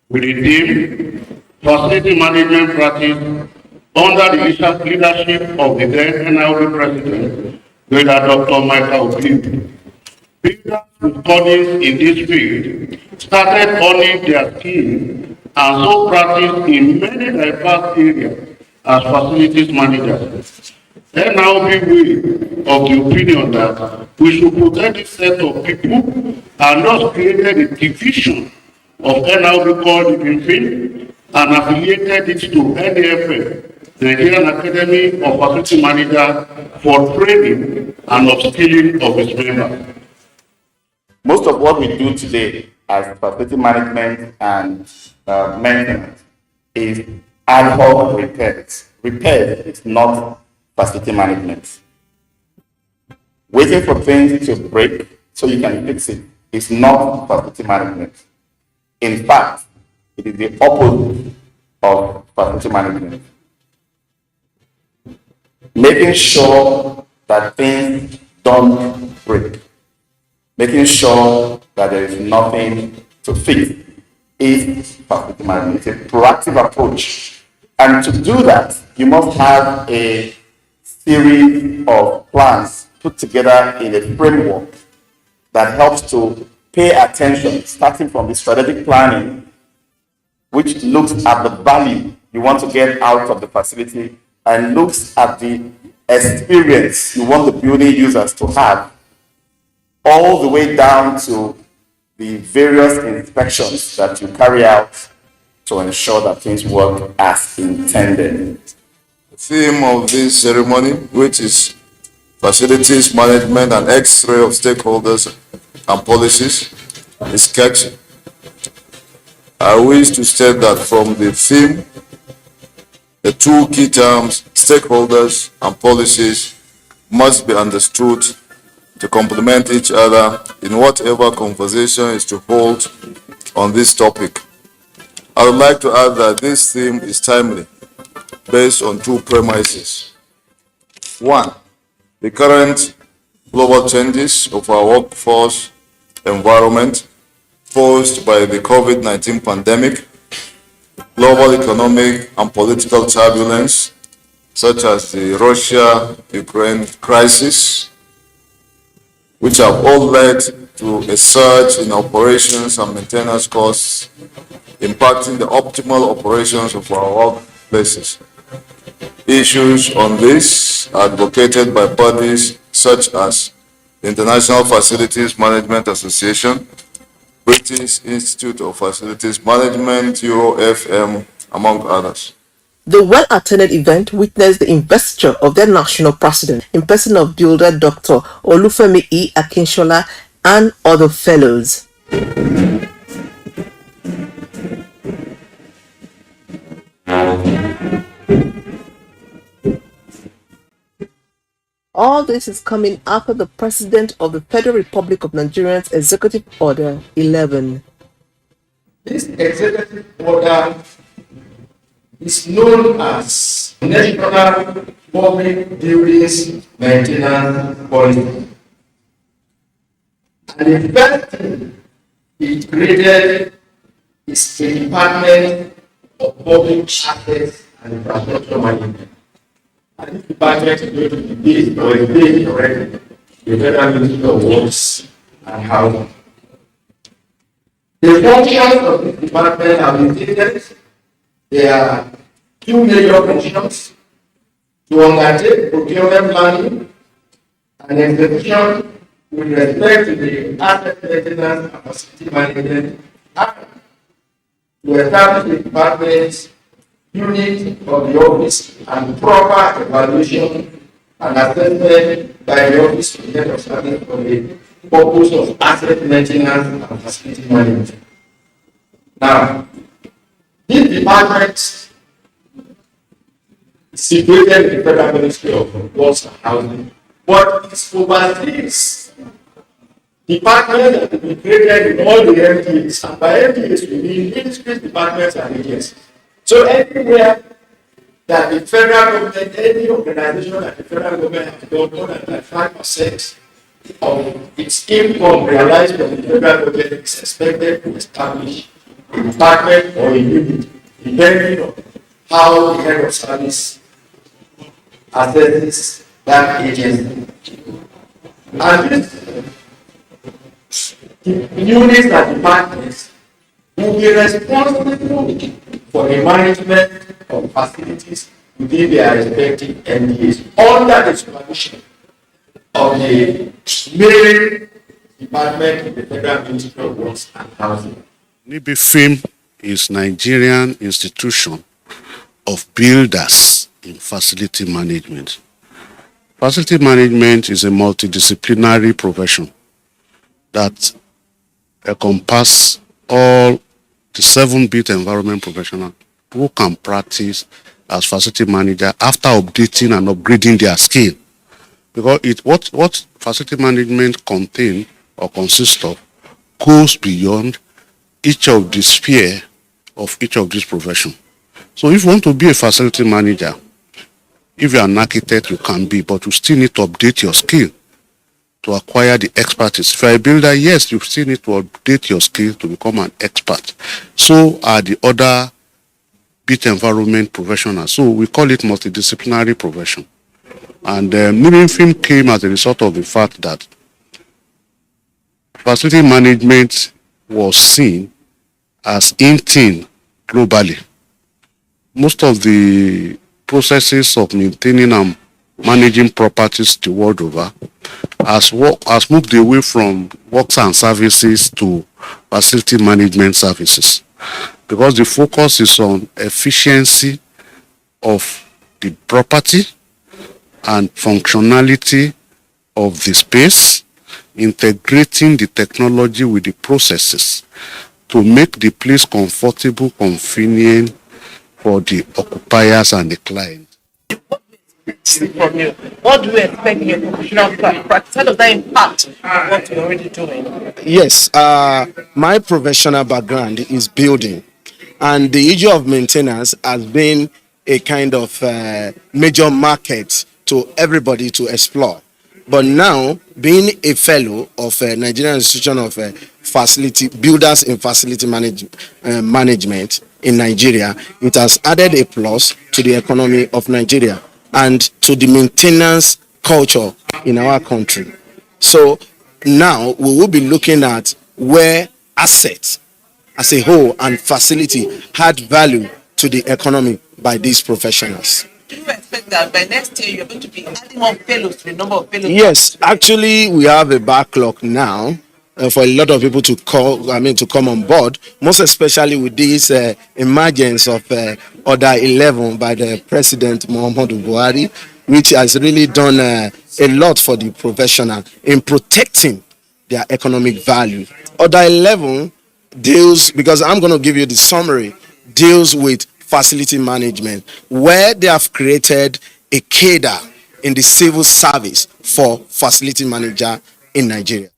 with the theme Facility Management Practice under the leadership of the then NLB President, Dr. Michael Obi. Builders with studies in this field started honing their skill and so practice in many diverse areas as facilities managers. NLB way of the opinion that we should protect this set of people and thus created a division of NLB called Living Field and affiliated it to NAFM, Nigerian Academy of Facility Manager, for training and upskilling of its members. Most of what we do today as facility management and maintenance is ad hoc repairs. Repairs is not facility management. Waiting for things to break so you can fix it is not facility management. In fact, it is the opposite of facility management. Making sure that things don't break, making sure that there is nothing to fix is facility management. It's a proactive approach. And to do that, you must have a series of plans put together in a framework that helps to pay attention, starting from the strategic planning, which looks at the value you want to get out of the facility and looks at the experience you want the building users to have, all the way down to the various inspections that you carry out to ensure that things work as intended. The theme of this ceremony, which is facilities management and X-ray of stakeholders and policies, is catchy. I wish to state that from the theme, the two key terms, stakeholders and policies, must be understood to complement each other in whatever conversation is to hold on this topic. I would like to add that this theme is timely, based on two premises. One, the current global changes of our workforce environment posed by the COVID-19 pandemic, global economic and political turbulence, such as the Russia-Ukraine crisis, which have all led to a surge in operations and maintenance costs, impacting the optimal operations of our workplaces. Issues on this are advocated by bodies such as the International Facilities Management Association, British Institute of Facilities Management, EuroFM, among others. The well-attended event witnessed the investiture of their national president in person of builder Dr. Olufemi E. Akinshola and other fellows. All this is coming after the President of the Federal Republic of Nigeria's Executive Order 11. This executive order is known as National Public Buildings Maintenance Policy. And the first thing it created is the Department of Public Assets and Infrastructure Management. And this department is going to be based or is based already the Federal Ministry of Works and Housing. The functions of this department have been stated. There are two major functions: to undertake procurement planning and execution with respect to the asset maintenance and facility management, and to establish the department's unit of the office and proper evaluation and assessment by the office of the head of service for the purpose of asset maintenance and facility management. Now, this department is situated in the Federal Ministry of Works and Housing, but it oversees departments that have been created in all the NTAs, and by NTAs we mean ministries, departments, and agencies. So anywhere that the federal government, any organization that the federal government has done more than 5% of its income realized from the federal government is expected to establish a department or a unit, depending on how the head of service assesses that agency. And this units and departments will be responsible for the management of facilities within their respective NDAs under the supervision of the main department of the Federal Ministry of Works and Housing. Níbi fíìmù is Nigerian Institution of Builders in Facility Management. Facility management is a multidisciplinary profession that encompasses all the 7 built environment professionals who can practice as facility manager after updating and upgrading their skill. Because what facility management contains or consists of goes beyond each of the sphere of each of these professions. So if you want to be a facility manager, if you're an architect, you can be, but you still need to update your skill to acquire the expertise. If you're a builder, yes, you still need to update your skill to become an expert. So are the other built environment professionals. So we call it multidisciplinary profession. And Moving Film came as a result of the fact that facility management was seen as in thing globally. Most of the processes of maintaining and managing properties the world over has moved away from works and services to facility management services, because the focus is on efficiency of the property and functionality of the space, integrating the technology with the processes to make the place comfortable, convenient for the occupiers and the client. From you, what do you expect in your professional practice? How does that impact what you're already doing? Yes, my professional background is building, and the issue of maintenance has been a kind of major market to everybody to explore. But now, being a fellow of Nigerian Institution of Facility Builders in Facility Management in Nigeria, it has added a plus to the economy of Nigeria and to the maintenance culture in our country. So now we will be looking at where assets as a whole and facility add value to the economy by these professionals. Do you expect that by next year you're going to be adding more fellows to the number of fellows? Yes, actually we have a backlog now for a lot of people to come on board, most especially with this emergence of Order 11 by the President Muhammadu Buhari, which has really done a lot for the professional in protecting their economic value. Order 11 deals, because I'm going to give you the summary, deals with facility management, where they have created a cadre in the civil service for facility manager in Nigeria.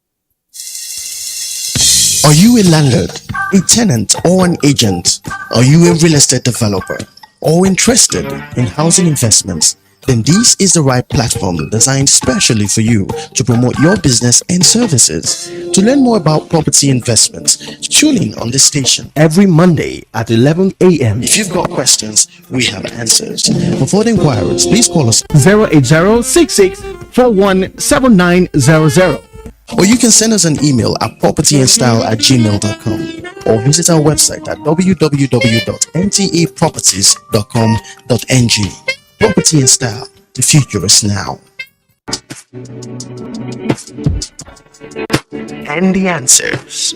Are you a landlord, a tenant, or an agent? Are you a real estate developer or interested in housing investments? Then this is the right platform designed specially for you to promote your business and services. To learn more about property investments, tune in on this station every Monday at 11 a.m. If you've got questions, we have answers. For further inquiries, please call us 080-6641-7900. Or you can send us an email at propertyandstyle@gmail.com or visit our website at www.ntaproperties.com.ng. Property and Style, the future is now. And the answers.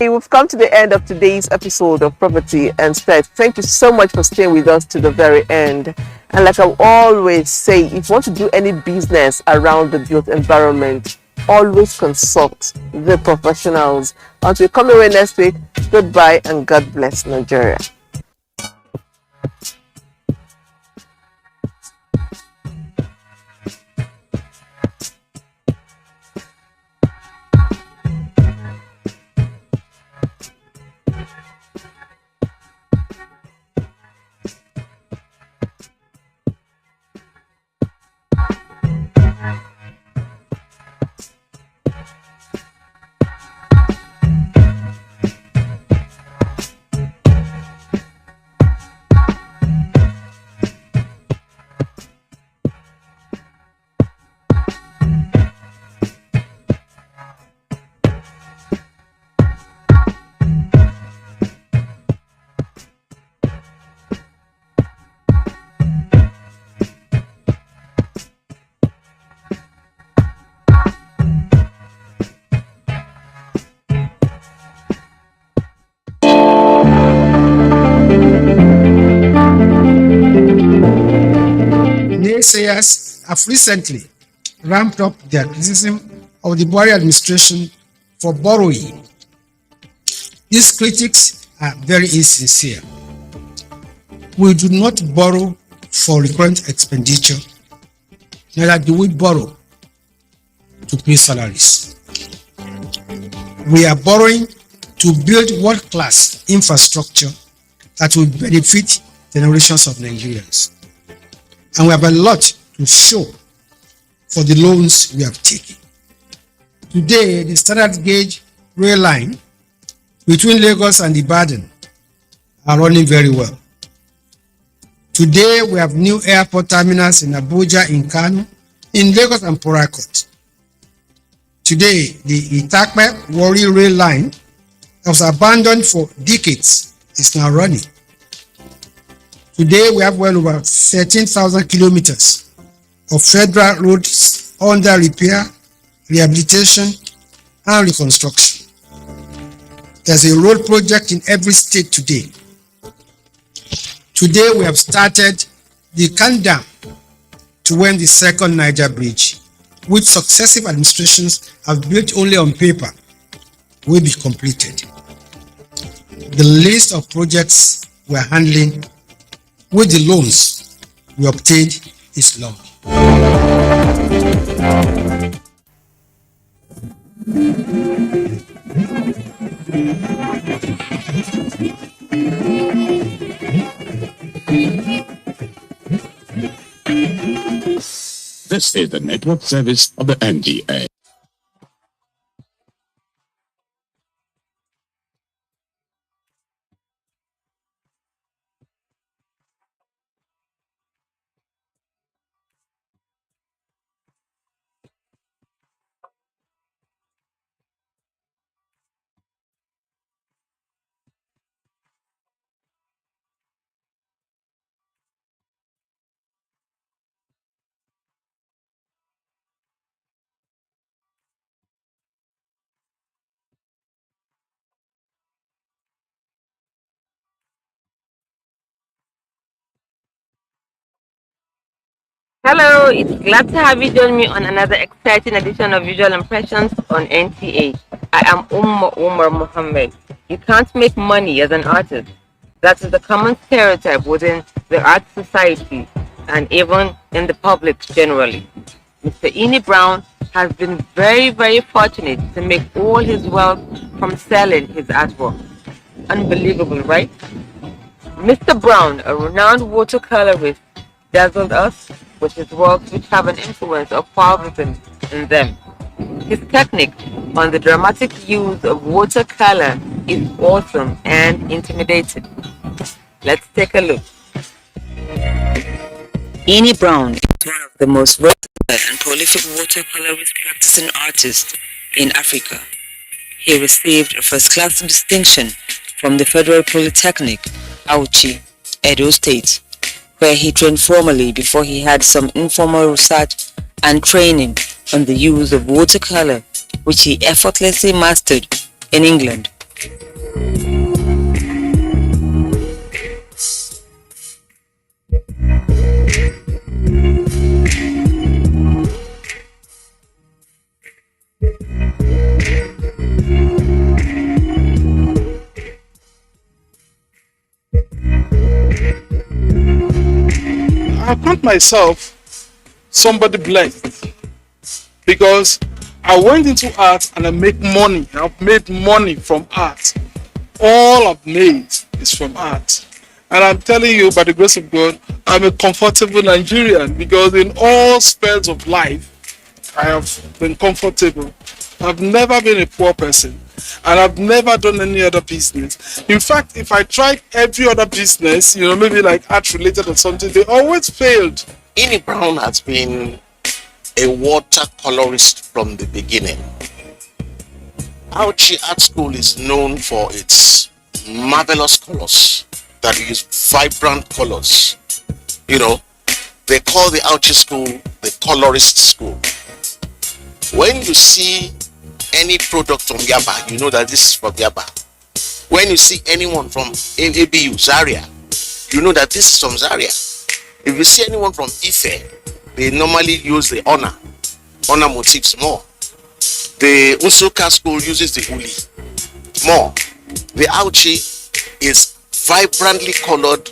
We've come to the end of today's episode of Property and Style. Thank you so much for staying with us to the very end. And like I always say, if you want to do any business around the built environment, always consult the professionals. Until we come away next week, goodbye and God bless Nigeria. naysayers have recently ramped up their criticism of the Buhari administration for borrowing. These critics are very insincere. We do not borrow for recurrent expenditure, neither do we borrow to pay salaries. We are borrowing to build world-class infrastructure that will benefit generations of Nigerians. And we have a lot to show for the loans we have taken. Today, the standard gauge rail line between Lagos and Ibadan are running very well. Today, we have new airport terminals in Abuja, in Kano, in Lagos and Port Harcourt. Today, the Itakpe-Warri rail line that was abandoned for decades is now running. Today, we have well over 13,000 kilometers of federal roads under repair, rehabilitation, and reconstruction. There's a road project in every state today. Today, we have started the countdown to when the second Niger Bridge, which successive administrations have built only on paper, will be completed. The list of projects we're handling with the loans we obtained is long. This is the network service of the NTA. Hello, it's glad to have you join me on another exciting edition of Visual Impressions on NTA. I am Umar Mohammed. You can't make money as an artist. That is the common stereotype within the art society and even in the public generally. Mr. Ini Brown has been very fortunate to make all his wealth from selling his artwork. Unbelievable, right? Mr. Brown, a renowned watercolorist, dazzled us with his works which have an influence of Parkinson in them. His technique on the dramatic use of watercolor is awesome and intimidating. Let's take a look. Ini Brown is one of the most versatile and prolific watercolorist practicing artists in Africa. He received a first-class distinction from the Federal Polytechnic, Auchi, Edo State, where he trained formally before he had some informal research and training on the use of watercolor, which he effortlessly mastered in England. I count myself somebody blessed because I went into art and I make money. I've made money from art. All I've made is from art. And I'm telling you, by the grace of God, I'm a comfortable Nigerian because in all spells of life, I have been comfortable. I've never been a poor person and I've never done any other business. In fact, if I tried every other business, maybe like art related or something, they always failed. Ini Brown has been a watercolorist from the beginning. Auchi Art School is known for its marvelous colors that use vibrant colors. They call the Auchi School the colorist school. When you see any product from Yaba, you know that this is from Yaba. When you see anyone from ABU, Zaria, you know that this is from Zaria. If you see anyone from Ife, they normally use the honor motifs more. The Usuka school uses the uli more. The Auchi is vibrantly colored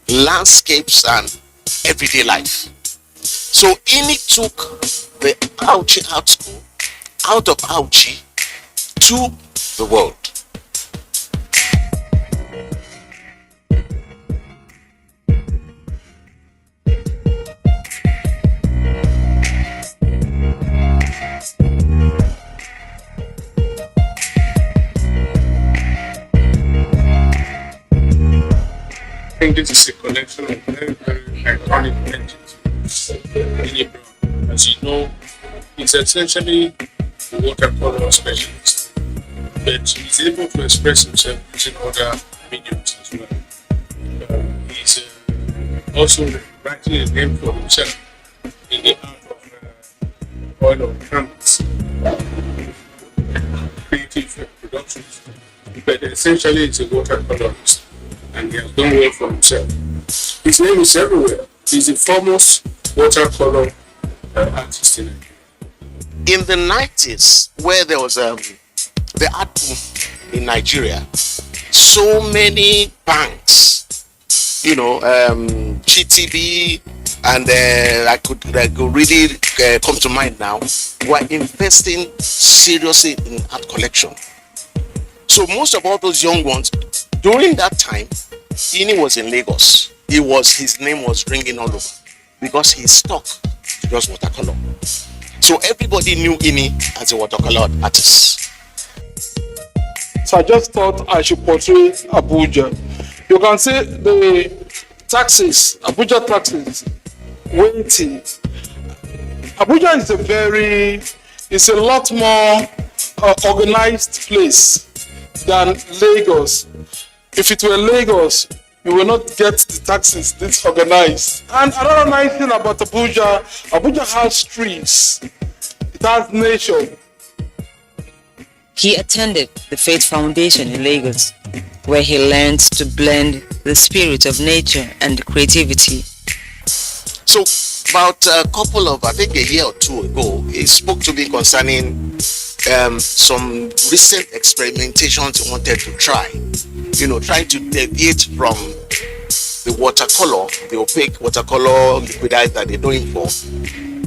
landscapes and everyday life. So Ini took the Auchi art school out of Auchi to the world. I think this is a collection of very, very iconic paintings. As you know, it's essentially a watercolor specialist, but he's able to express himself using other mediums as well. He's also writing a name for himself in the art of oil on canvas, creative productions, but essentially it's a watercolorist, and he has done well for himself. His name is everywhere. He's a foremost watercolor artist in Nigeria. In the 90s, where there was the art boom in Nigeria, so many banks, GTB, and I could really come to mind now, were investing seriously in art collection. So most of all those young ones, during that time, Ini was in Lagos. His name was ringing all over because he stuck to just watercolor. So everybody knew Ini as a watercolor artist. So I just thought I should portray Abuja. You can see the taxis, Abuja taxis, waiting. Abuja is a lot more organized place than Lagos. If it were Lagos, you will not get the taxis this organized. And another nice thing about Abuja, Abuja has streets, it has nature. He attended the Faith Foundation in Lagos, where he learned to blend the spirit of nature and creativity. So about a year or two ago, he spoke to me concerning some recent experimentations he wanted to try. Trying to deviate from the watercolor, the opaque watercolor liquidize that they're doing for,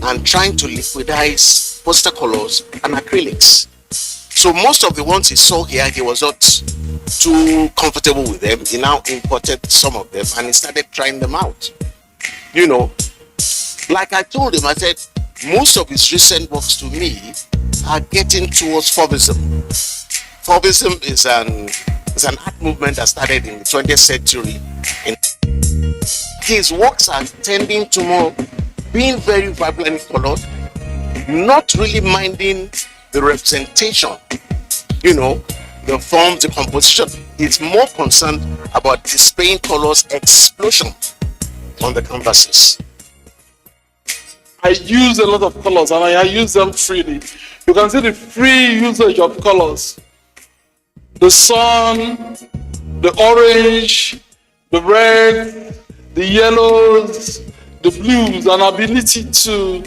and trying to liquidize poster colors and acrylics. So most of the ones he saw here, he was not too comfortable with them. He now imported some of them and he started trying them out. Like I told him, I said, most of his recent works to me are getting towards Fauvism. Fauvism is an art movement that started in the 20th century. His works are tending to more being very vibrantly colored, not really minding the representation, the form, the composition. He's more concerned about displaying colors explosion on the canvases. I use a lot of colors and I use them freely. You can see the free usage of colors. The sun, the orange, the red, the yellows, the blues, and ability to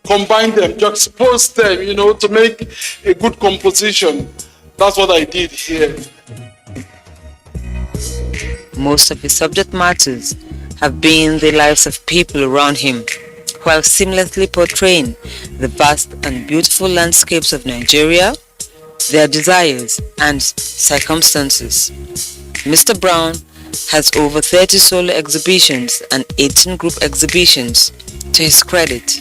combine them, juxtapose them, to make a good composition. That's what I did here. Most of his subject matters have been the lives of people around him, while seamlessly portraying the vast and beautiful landscapes of Nigeria, their desires and circumstances. Mr. Brown has over 30 solo exhibitions and 18 group exhibitions to his credit.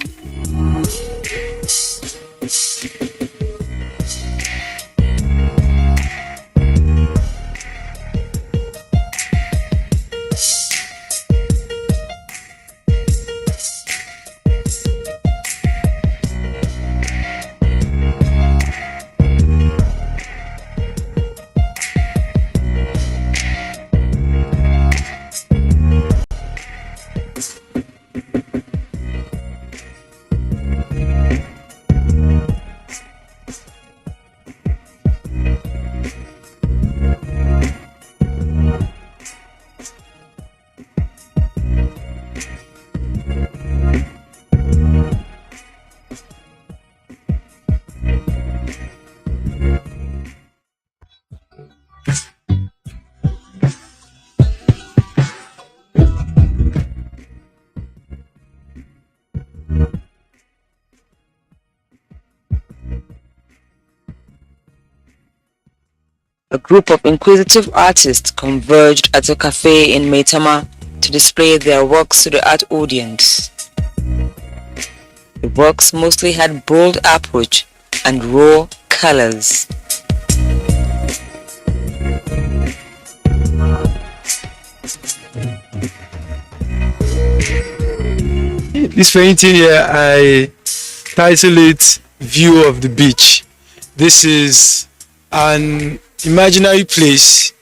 a group of inquisitive artists converged at a cafe in Maitama to display their works to the art audience. The works mostly had bold approach and raw colors. This painting here, I title it View of the Beach. This is an imaginary place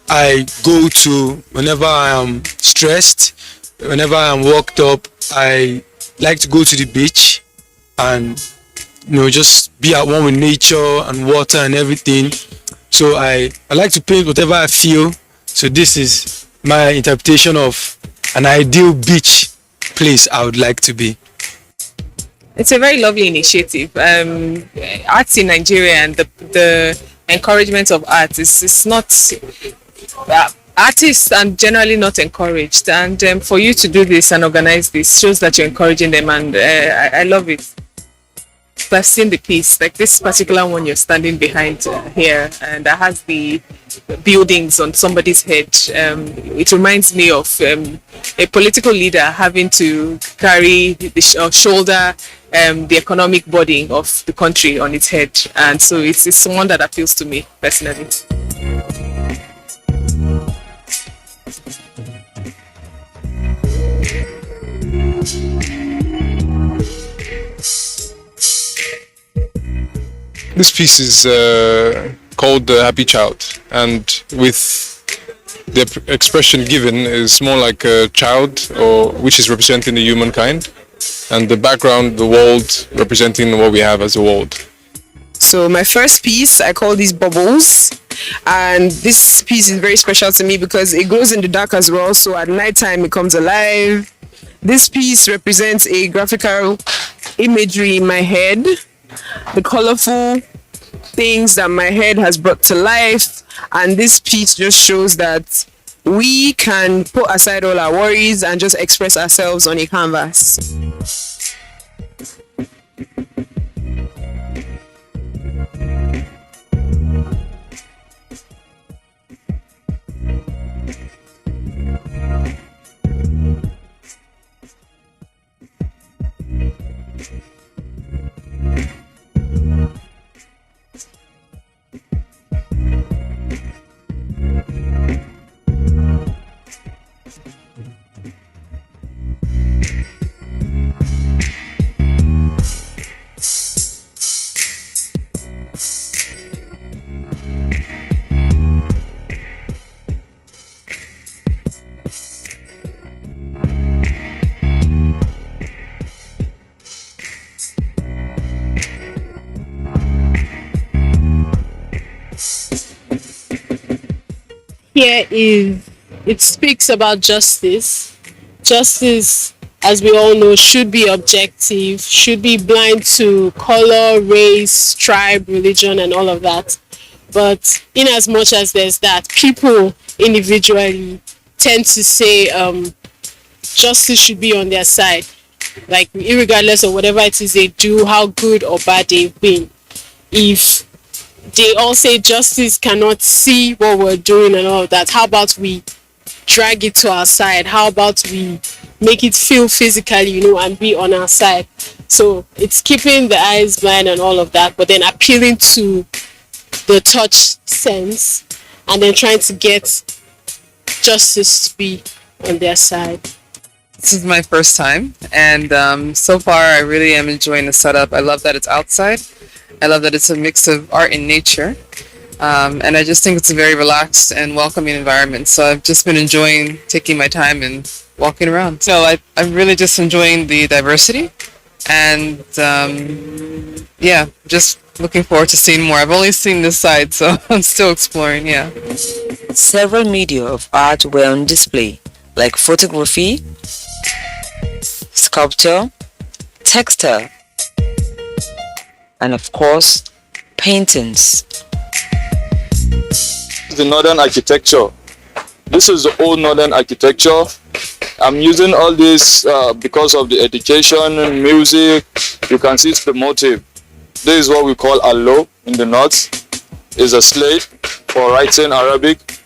I go to whenever I am stressed, whenever I am worked up. I like to go to the beach and just be at one with nature and water and everything. So I like to paint whatever I feel. So this is my interpretation of an ideal beach place I would like to be. It's a very lovely initiative. Arts in Nigeria and the encouragement of art is not, artists are generally not encouraged, and for you to do this and organize this shows that you're encouraging them, and I love it. I've seen the piece, like this particular one you're standing behind here, and that has the buildings on somebody's head. It reminds me of a political leader having to carry shoulder the economic burden of the country on its head, and so it's someone that appeals to me personally. This piece is called The Happy Child, and with the expression given is more like a child, which is representing the humankind, and the background, the world, representing what we have as a world. So my first piece, I call these bubbles, and this piece is very special to me because it glows in the dark as well, so at night time it comes alive. This piece represents a graphical imagery in my head, the colorful things that my head has brought to life, and this piece just shows that we can put aside all our worries and just express ourselves on a canvas. Here it speaks about justice. Justice, as we all know, should be objective, should be blind to color, race, tribe, religion, and all of that. But in as much as there's that, people individually tend to say justice should be on their side. Like, irregardless of whatever it is they do, how good or bad they've been. If they all say justice cannot see what we're doing and all of that, how about we drag it to our side? How about we make it feel physically, and be on our side? So it's keeping the eyes blind and all of that, but then appealing to the touch sense and then trying to get justice to be on their side. This is my first time, and so far I really am enjoying the setup. I love that it's outside. I love that it's a mix of art and nature, and I just think it's a very relaxed and welcoming environment. So I've just been enjoying taking my time and walking around. So I'm really just enjoying the diversity, and yeah, just looking forward to seeing more. I've only seen this side, so I'm still exploring, yeah. Several media of art were on display, like photography, sculpture, textile, and of course, paintings. The northern architecture. This is the old northern architecture. I'm using all this because of the education, music. You can see it's the motive. This is what we call allo in the north. It's a slate for writing Arabic.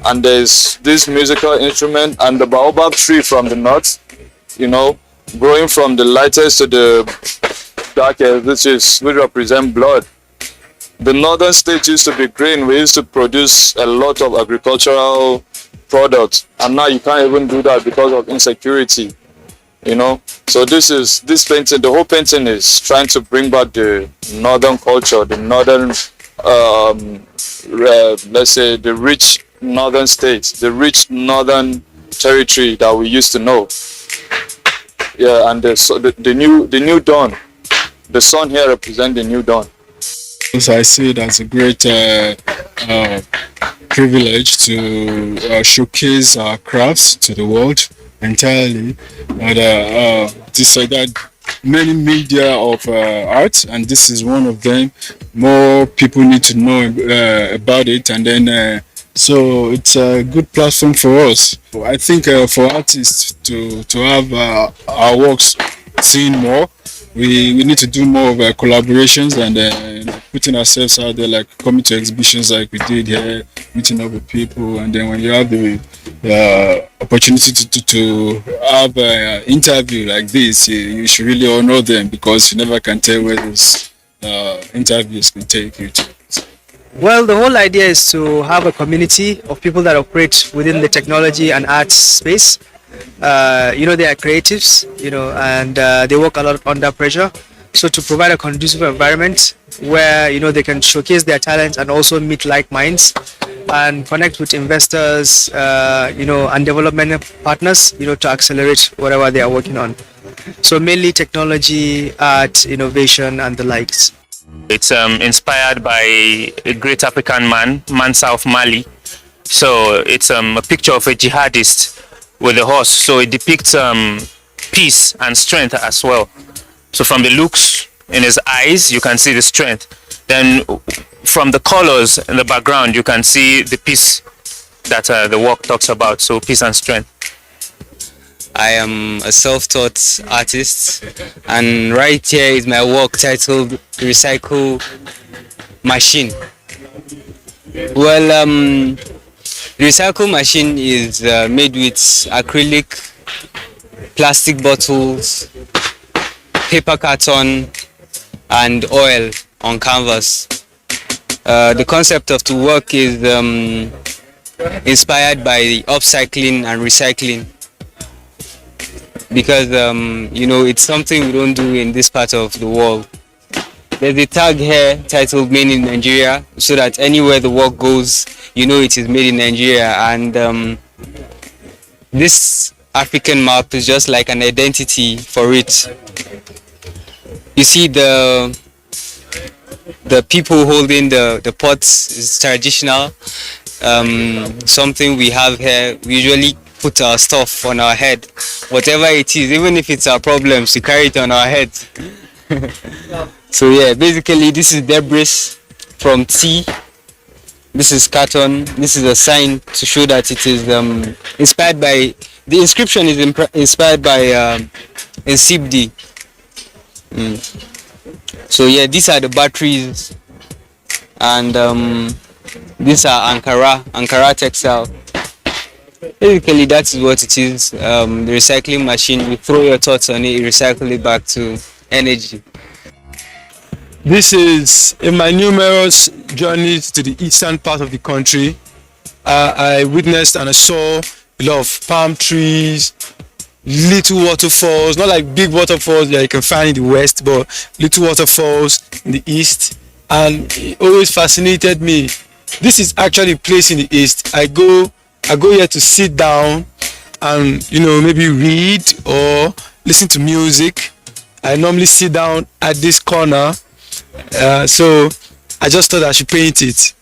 And there's this musical instrument and the baobab tree from the north, you know, growing from the lightest to the darkest, which represent blood. The northern states used to be green. We used to produce a lot of agricultural products, and now you can't even do that because of insecurity, you know. So this painting, the whole painting is trying to bring back the northern culture, the northern, let's say, the rich northern states, the rich northern territory that we used to know. Yeah, and the new dawn. The sun here represents the new dawn. So I see it as a great privilege to showcase our crafts to the world entirely. And there are many media of art, and this is one of them. More people need to know about it, and then so it's a good platform for us. I think for artists to have our works seen more, we need to do more of collaborations and putting ourselves out there, like coming to exhibitions like we did here, meeting up with people, and then when you have the opportunity to have an interview like this, you should really honor them, because you never can tell where those interviews can take you to. Well, the whole idea is to have a community of people that operate within the technology and arts space. You know, they are creatives, you know, and they work a lot under pressure. So to provide a conducive environment where, you know, they can showcase their talents and also meet like minds and connect with investors, you know, and development partners, you know, to accelerate whatever they are working on. So mainly technology, art, innovation, and the likes. It's inspired by a great African man, Mansa of Mali. So it's a picture of a jihadist with a horse. So it depicts peace and strength as well. So from the looks in his eyes, you can see the strength. Then from the colors in the background, you can see the peace that the work talks about. So peace and strength. I am a self-taught artist, and right here is my work titled Recycle Machine. Well, the recycle machine is made with acrylic, plastic bottles, paper carton, and oil on canvas. The concept of the work is inspired by upcycling and recycling, because you know, it's something we don't do in this part of the world. There's a tag here titled "Made in Nigeria," so that anywhere the work goes, you know it is made in Nigeria. And this African map is just like an identity for it. You see the people holding the pots is traditional. Something we have here. We usually put our stuff on our head, whatever it is, even if it's our problems, we carry it on our head. So yeah, basically this is debris from tea. This is carton. This is a sign to show that it is inspired by, the inscription is inspired by Nsibdi. So yeah, these are the batteries, and these are Ankara textile. Basically, that is what it is. The recycling machine, you throw your thoughts on it, you recycle it back to energy. This is in my numerous journeys to the eastern part of the country. I witnessed and I saw a lot of palm trees, little waterfalls, not like big waterfalls that you can find in the west, but little waterfalls in the east, and it always fascinated me. This is actually a place in the east. I go here to sit down and, you know, maybe read or listen to music. I normally sit down at this corner, so I just thought I should paint it.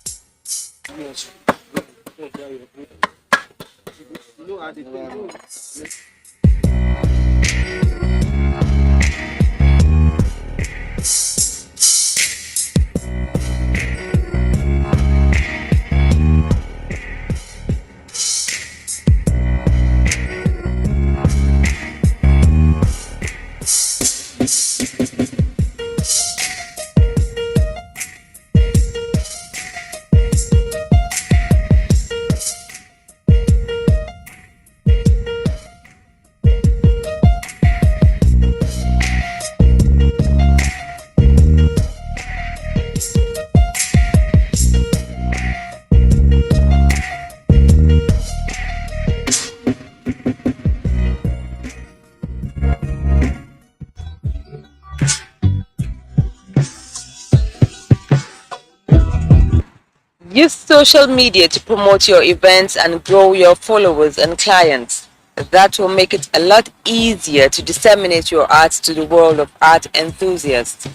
Use social media to promote your events and grow your followers and clients. That will make it a lot easier to disseminate your art to the world of art enthusiasts.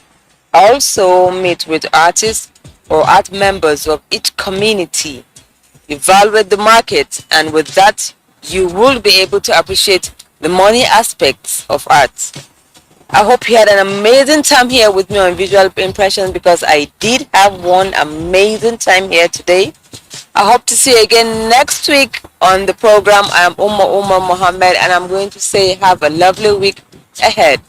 Also meet with artists or art members of each community. Evaluate the market, and with that, you will be able to appreciate the money aspects of art. I hope you had an amazing time here with me on Visual Impressions, because I did have one amazing time here today. I hope to see you again next week on the program. I am Umar Mohammed, and I'm going to say have a lovely week ahead.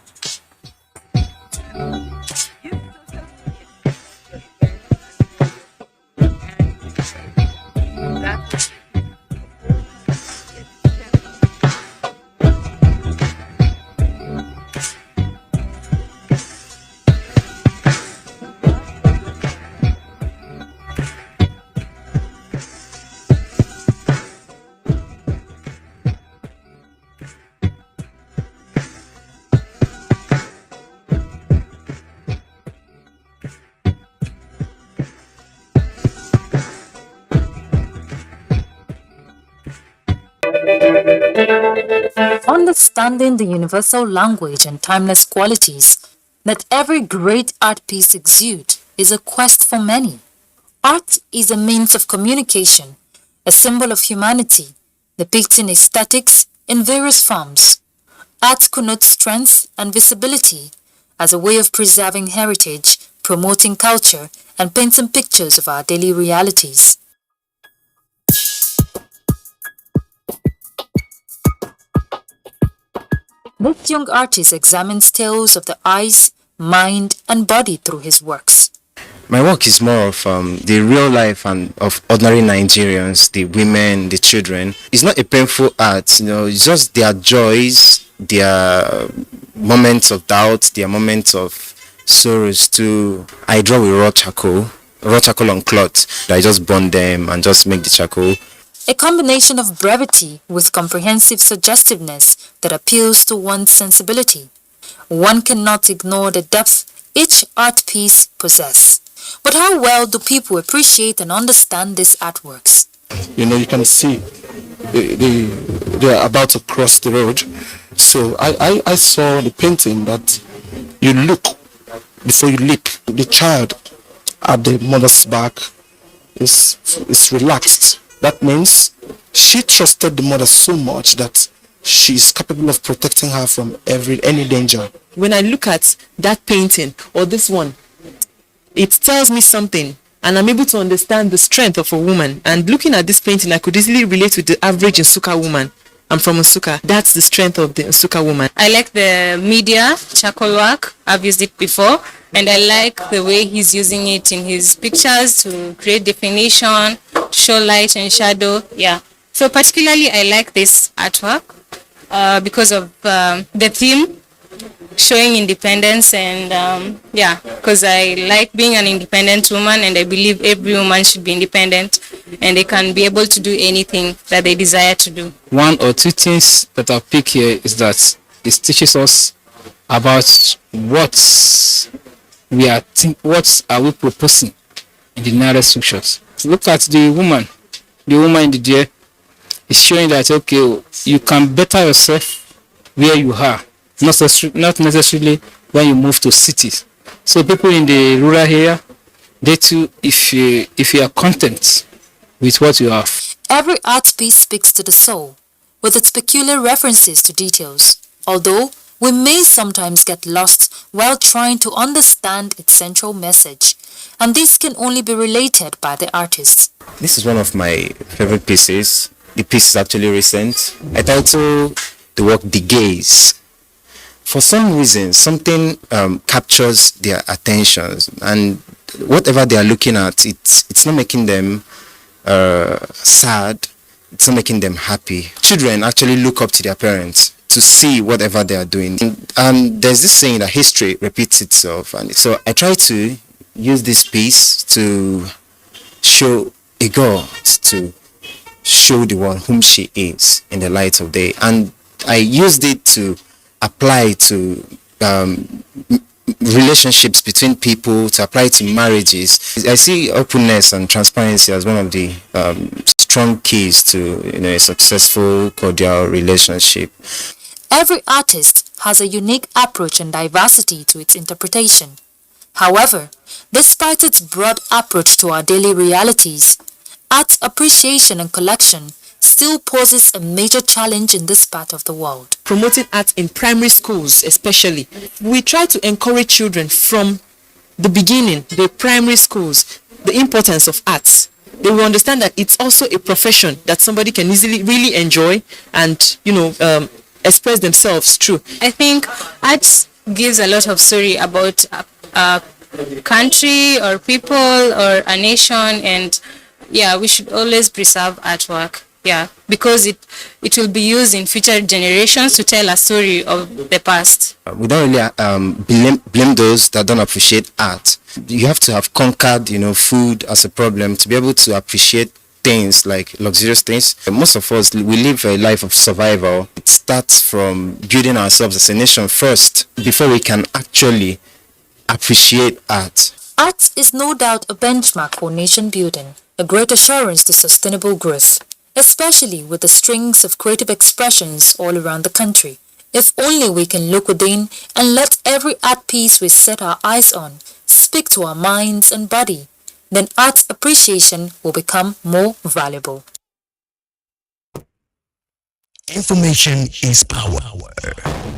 Understanding the universal language and timeless qualities that every great art piece exudes is a quest for many. Art is a means of communication, a symbol of humanity, depicting aesthetics in various forms. Art connotes strength and visibility as a way of preserving heritage, promoting culture, and painting pictures of our daily realities. This young artist examines tales of the eyes, mind, and body through his works. My work is more of the real life and of ordinary Nigerians, the women, the children. It's not a painful art, it's just their joys, their moments of doubt, their moments of sorrows too. I draw with raw charcoal on cloth. I just burn them and just make the charcoal. A combination of brevity with comprehensive suggestiveness that appeals to one's sensibility. One cannot ignore the depth each art piece possesses. But how well do people appreciate and understand these artworks? You can see they are about to cross the road. So I saw the painting that you look before you leap. The child at the mother's back is relaxed. That means she trusted the mother so much that she's capable of protecting her from any danger. When I look at that painting or this one, it tells me something, and I'm able to understand the strength of a woman. And looking at this painting, I could easily relate with the average Nsukka woman. I'm from Nsukka. That's the strength of the Nsukka woman. I like the media, charcoal work. I've used it before. And I like the way he's using it in his pictures to create definition, show light and shadow. Yeah. So particularly I like this artwork because of the theme, showing independence, and because I like being an independent woman, and I believe every woman should be independent and they can be able to do anything that they desire to do. One or two things that I'll pick here is that it teaches us about what are we proposing in the narrative structures. Look at the woman in the deer is showing that okay, you can better yourself where you are, not necessarily when you move to cities. So people in the rural area, they too, if you are content with what you have. Every art piece speaks to the soul, with its peculiar references to details, although we may sometimes get lost while trying to understand its central message, and this can only be related by the artist. This is one of my favorite pieces. The piece is actually recent. I titled the work The Gaze. For some reason, something captures their attentions, and whatever they are looking at, it's not making them sad, it's not making them happy. Children actually look up to their parents to see whatever they are doing. And there's this saying that history repeats itself, and so I try to use this piece to show a girl, to show the world whom she is in the light of day, and I used it to apply to relationships between people, to apply to marriages. I see openness and transparency as one of the strong keys to a successful, cordial relationship. Every artist has a unique approach and diversity to its interpretation. However, despite its broad approach to our daily realities, art appreciation and collection still poses a major challenge in this part of the world. Promoting art in primary schools especially, we try to encourage children from the beginning, the primary schools, the importance of art. They will understand that it's also a profession that somebody can easily really enjoy and express themselves through. I think art gives a lot of story about a country or people or a nation, and we should always preserve artwork. Because it will be used in future generations to tell a story of the past. We don't really blame those that don't appreciate art. You have to have conquered, food as a problem to be able to appreciate things like luxurious things. Most of us, we live a life of survival. It starts from building ourselves as a nation first before we can actually appreciate art. Art is no doubt a benchmark for nation building, a great assurance to sustainable growth, especially with the strings of creative expressions all around the country. If only we can look within and let every art piece we set our eyes on speak to our minds and body, then art appreciation will become more valuable. Information is power.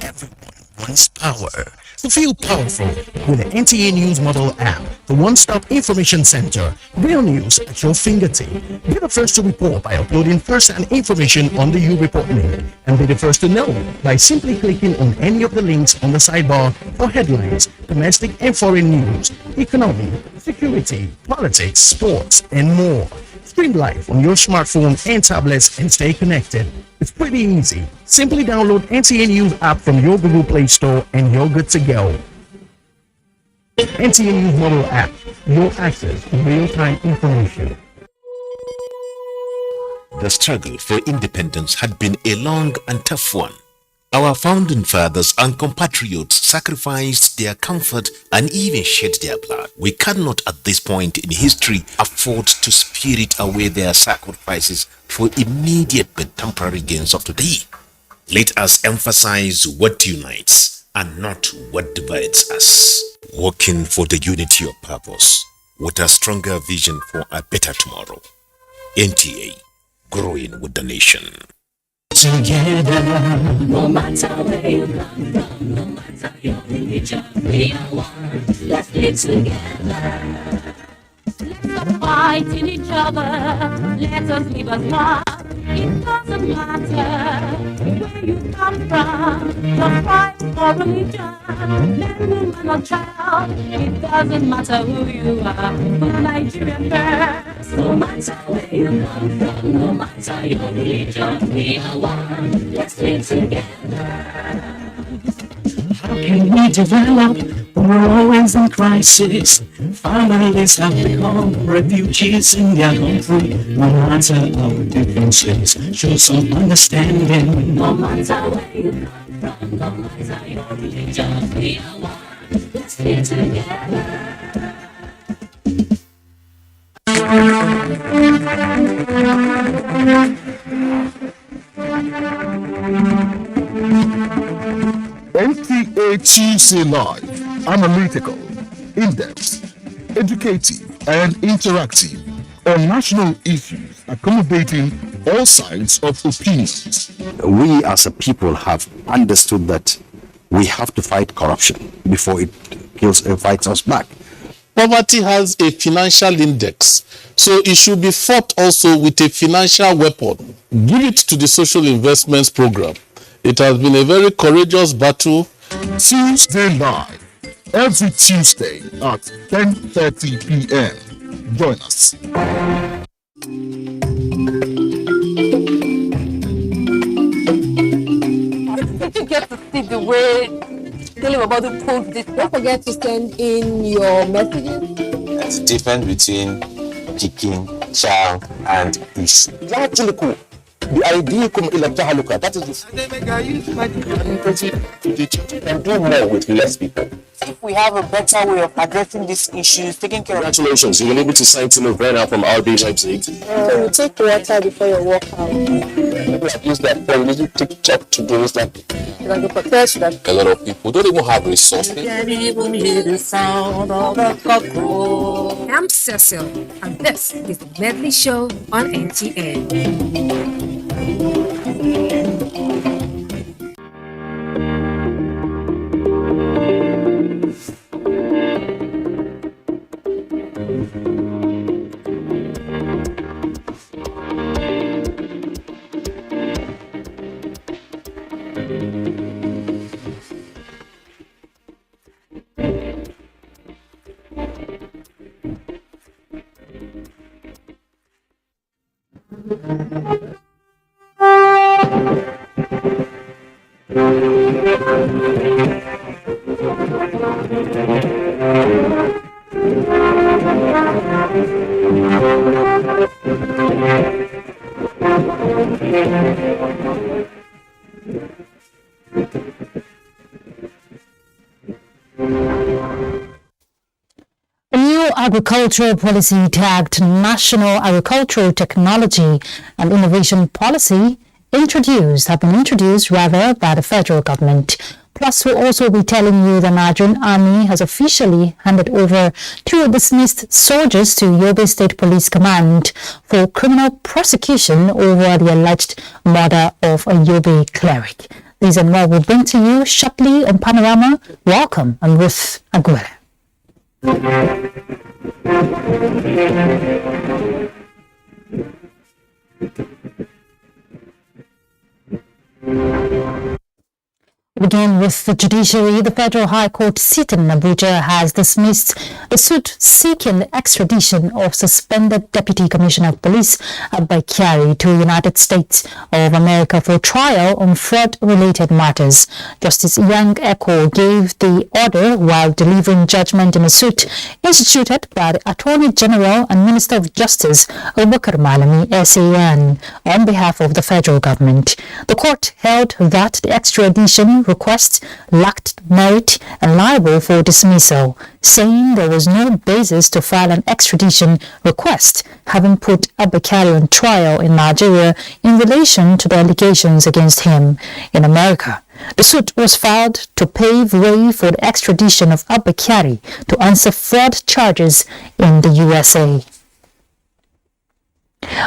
Everyone wants power. To feel powerful with the NTA News Mobile app, the one-stop information center, real news at your fingertip. Be the first to report by uploading first-hand information on the U-Report link, and be the first to know by simply clicking on any of the links on the sidebar for headlines, domestic and foreign news, economy, security, politics, sports, and more. Stream live on your smartphone and tablets and stay connected. It's pretty easy. Simply download NTA News app from your Google Play Store and you're good to go. NTA News mobile app, your access to real-time information. The struggle for independence had been a long and tough one. Our founding fathers and compatriots sacrificed their comfort and even shed their blood. We cannot at this point in history afford to spirit away their sacrifices for immediate but temporary gains of today. Let us emphasize what unites and not what divides us. Working for the unity of purpose with a stronger vision for a better tomorrow. NTA, growing with the nation. Together, no matter where you come from, no matter your religion, we are one. Let's live together. Let's not fight in each other. Let us live as one. It doesn't matter where you come from. Don't fight for religion, man, woman, or child. It doesn't matter who you are. Put Nigerian first. No matter where you come from, no matter your religion, we are one. Let's live together. How can we develop when we're always in crisis? Families have become refugees in their country. No matter our differences, show some understanding. No matter where you come from, no matter your religion, we are one. Let's live together. NTA Tuesday Live, analytical, in-depth, educative, and interactive on national issues, accommodating all sides of opinions. We as a people have understood that we have to fight corruption before it fights us back. Poverty has a financial index, so it should be fought also with a financial weapon. Give it to the social investments program. It has been a very courageous battle. Tuesday Live, every Tuesday at 10:30 p.m. Join us. Did you get to see the way Tell him about the post this. Don't forget to send in your messages. There's a difference between chicken, chow, and fish. It's actually cool. بأيديكم إلى التهلكة. That is the church can do more with less people. If we have a better way of addressing these issues, taking care of... Congratulations, you were able to sign some Verna from RB Leipzig. So you take water before your workout. People have used that very little TikTok to do that. Like a prepare to that. A lot of people don't even have resources. Can't even hear the sound of the cockroach. I'm Cecil, and this is the Medley Show on NTA. A new agricultural policy tagged National Agricultural Technology and Innovation Policy have been introduced by the federal government. Plus, we'll also be telling you the Nigerian Army has officially handed over 2 dismissed soldiers to Yobe State Police Command for criminal prosecution over the alleged murder of a Yobe cleric. These and more will bring to you shortly on Panorama. Welcome, I'm Ruth Aguilera. Begin with the judiciary. The Federal High Court seat in Abuja has dismissed the suit seeking the extradition of suspended Deputy Commissioner of Police Abba Kyari to the United States of America for trial on fraud-related matters. Justice Yang Eko gave the order while delivering judgment in a suit instituted by the Attorney General and Minister of Justice Abubakar Malami SAN on behalf of the federal government. The court held that the extradition request lacked merit and liable for dismissal, saying there was no basis to file an extradition request, having put Abba Kyari on trial in Nigeria in relation to the allegations against him in America. The suit was filed to pave way for the extradition of Abba Kyari to answer fraud charges in the USA.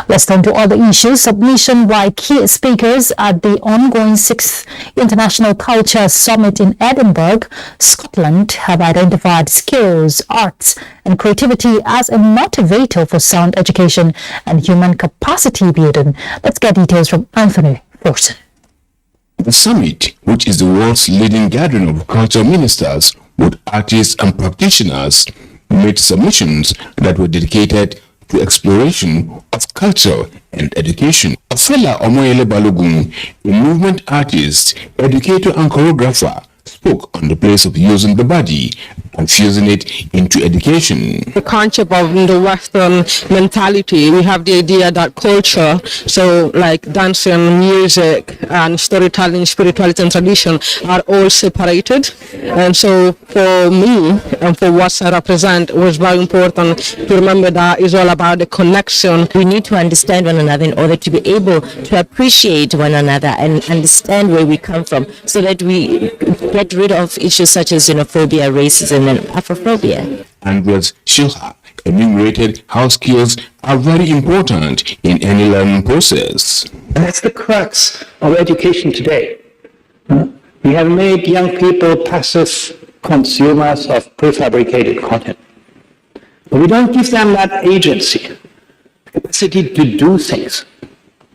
Let's turn to other issues. Submission by key speakers at the ongoing 6th International Culture Summit in Edinburgh, Scotland, have identified skills, arts, and creativity as a motivator for sound education and human capacity building. Let's get details from Anthony Forson. The summit, which is the world's leading gathering of culture ministers, both artists and practitioners, made submissions that were dedicated to exploration of culture and education. Afela Omoyele Balogun, a movement artist, educator and choreographer, spoke on the place of using the body and fusing it into education. The concept of the Western mentality, we have the idea that culture, so like dancing, music, and storytelling, spirituality, and tradition are all separated. And so for me, and for what I represent, it was very important to remember that it's all about the connection. We need to understand one another in order to be able to appreciate one another and understand where we come from, so that we get rid of issues such as xenophobia, racism, and Afrophobia. Andres Shilha enumerated how skills are very important in any learning process. And that's the crux of education today. We have made young people passive consumers of prefabricated content. But we don't give them that agency, capacity to do things,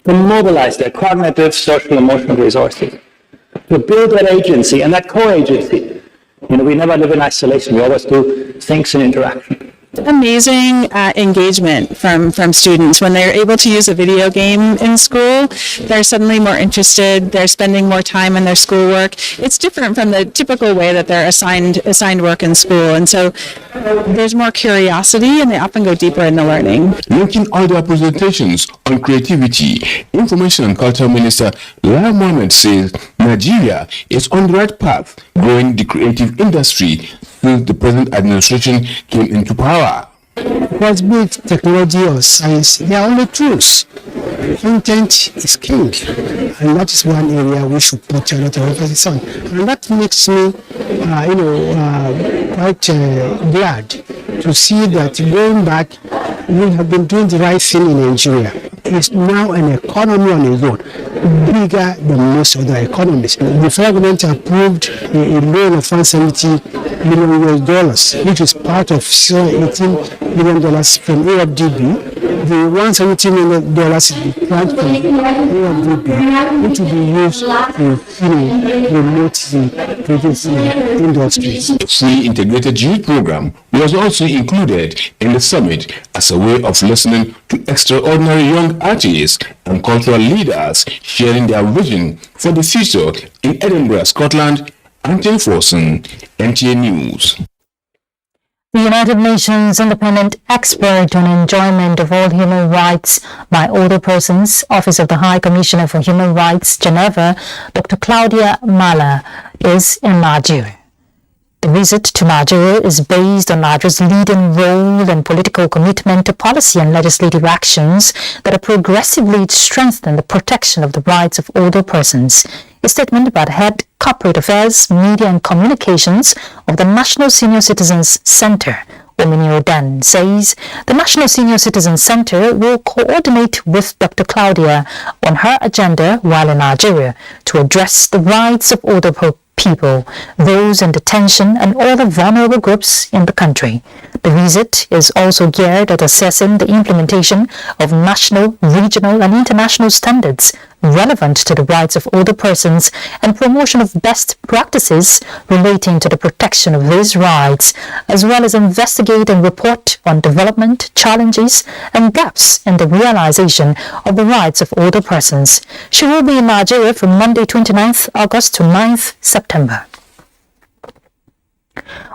to mobilize their cognitive, social, emotional resources, to build that agency and that co-agency. We never live in isolation. We always do things in interaction. Amazing engagement from students. When they're able to use a video game in school, they're suddenly more interested, they're spending more time on their schoolwork. It's different from the typical way that they're assigned work in school, and so there's more curiosity and they often go deeper in the learning. Looking at their presentations on creativity, Information and Culture Minister Lai Mohammed says Nigeria is on the right path, growing the creative industry since the present administration came into power. What's big technology or science, they are only tools. Content is king, and that is one area we should put a lot of emphasis on. And that makes me, quite glad to see that going back, we have been doing the right thing in Nigeria. It's now an economy on its own, bigger than most other economies. The federal government approved a loan of $170 million, which is part of $18 million from AFDB. The $170 million is the grant from AFDB, which will be used to promote the creative industries. The fully integrated youth program was also included in the summit as a way of listening to extraordinary young artists and cultural leaders sharing their vision for the future in Edinburgh, Scotland. Anthony Forson, NTA News. The United Nations Independent Expert on Enjoyment of All Human Rights by Older Persons, Office of the High Commissioner for Human Rights, Geneva, Dr. Claudia Mahler, is in Nigeria. The visit to Nigeria is based on Nigeria's leading role and political commitment to policy and legislative actions that are progressively strengthening the protection of the rights of older persons. A statement by the Head Corporate Affairs, Media and Communications of the National Senior Citizens Center, Omini Oden, says the National Senior Citizens Center will coordinate with Dr. Claudia on her agenda while in Nigeria to address the rights of older people, those in detention and other vulnerable groups in the country. The visit is also geared at assessing the implementation of national, regional and international standards relevant to the rights of older persons and promotion of best practices relating to the protection of these rights, as well as investigate and report on development, challenges and gaps in the realization of the rights of older persons. She will be in Nigeria from Monday 29th August to 9th September.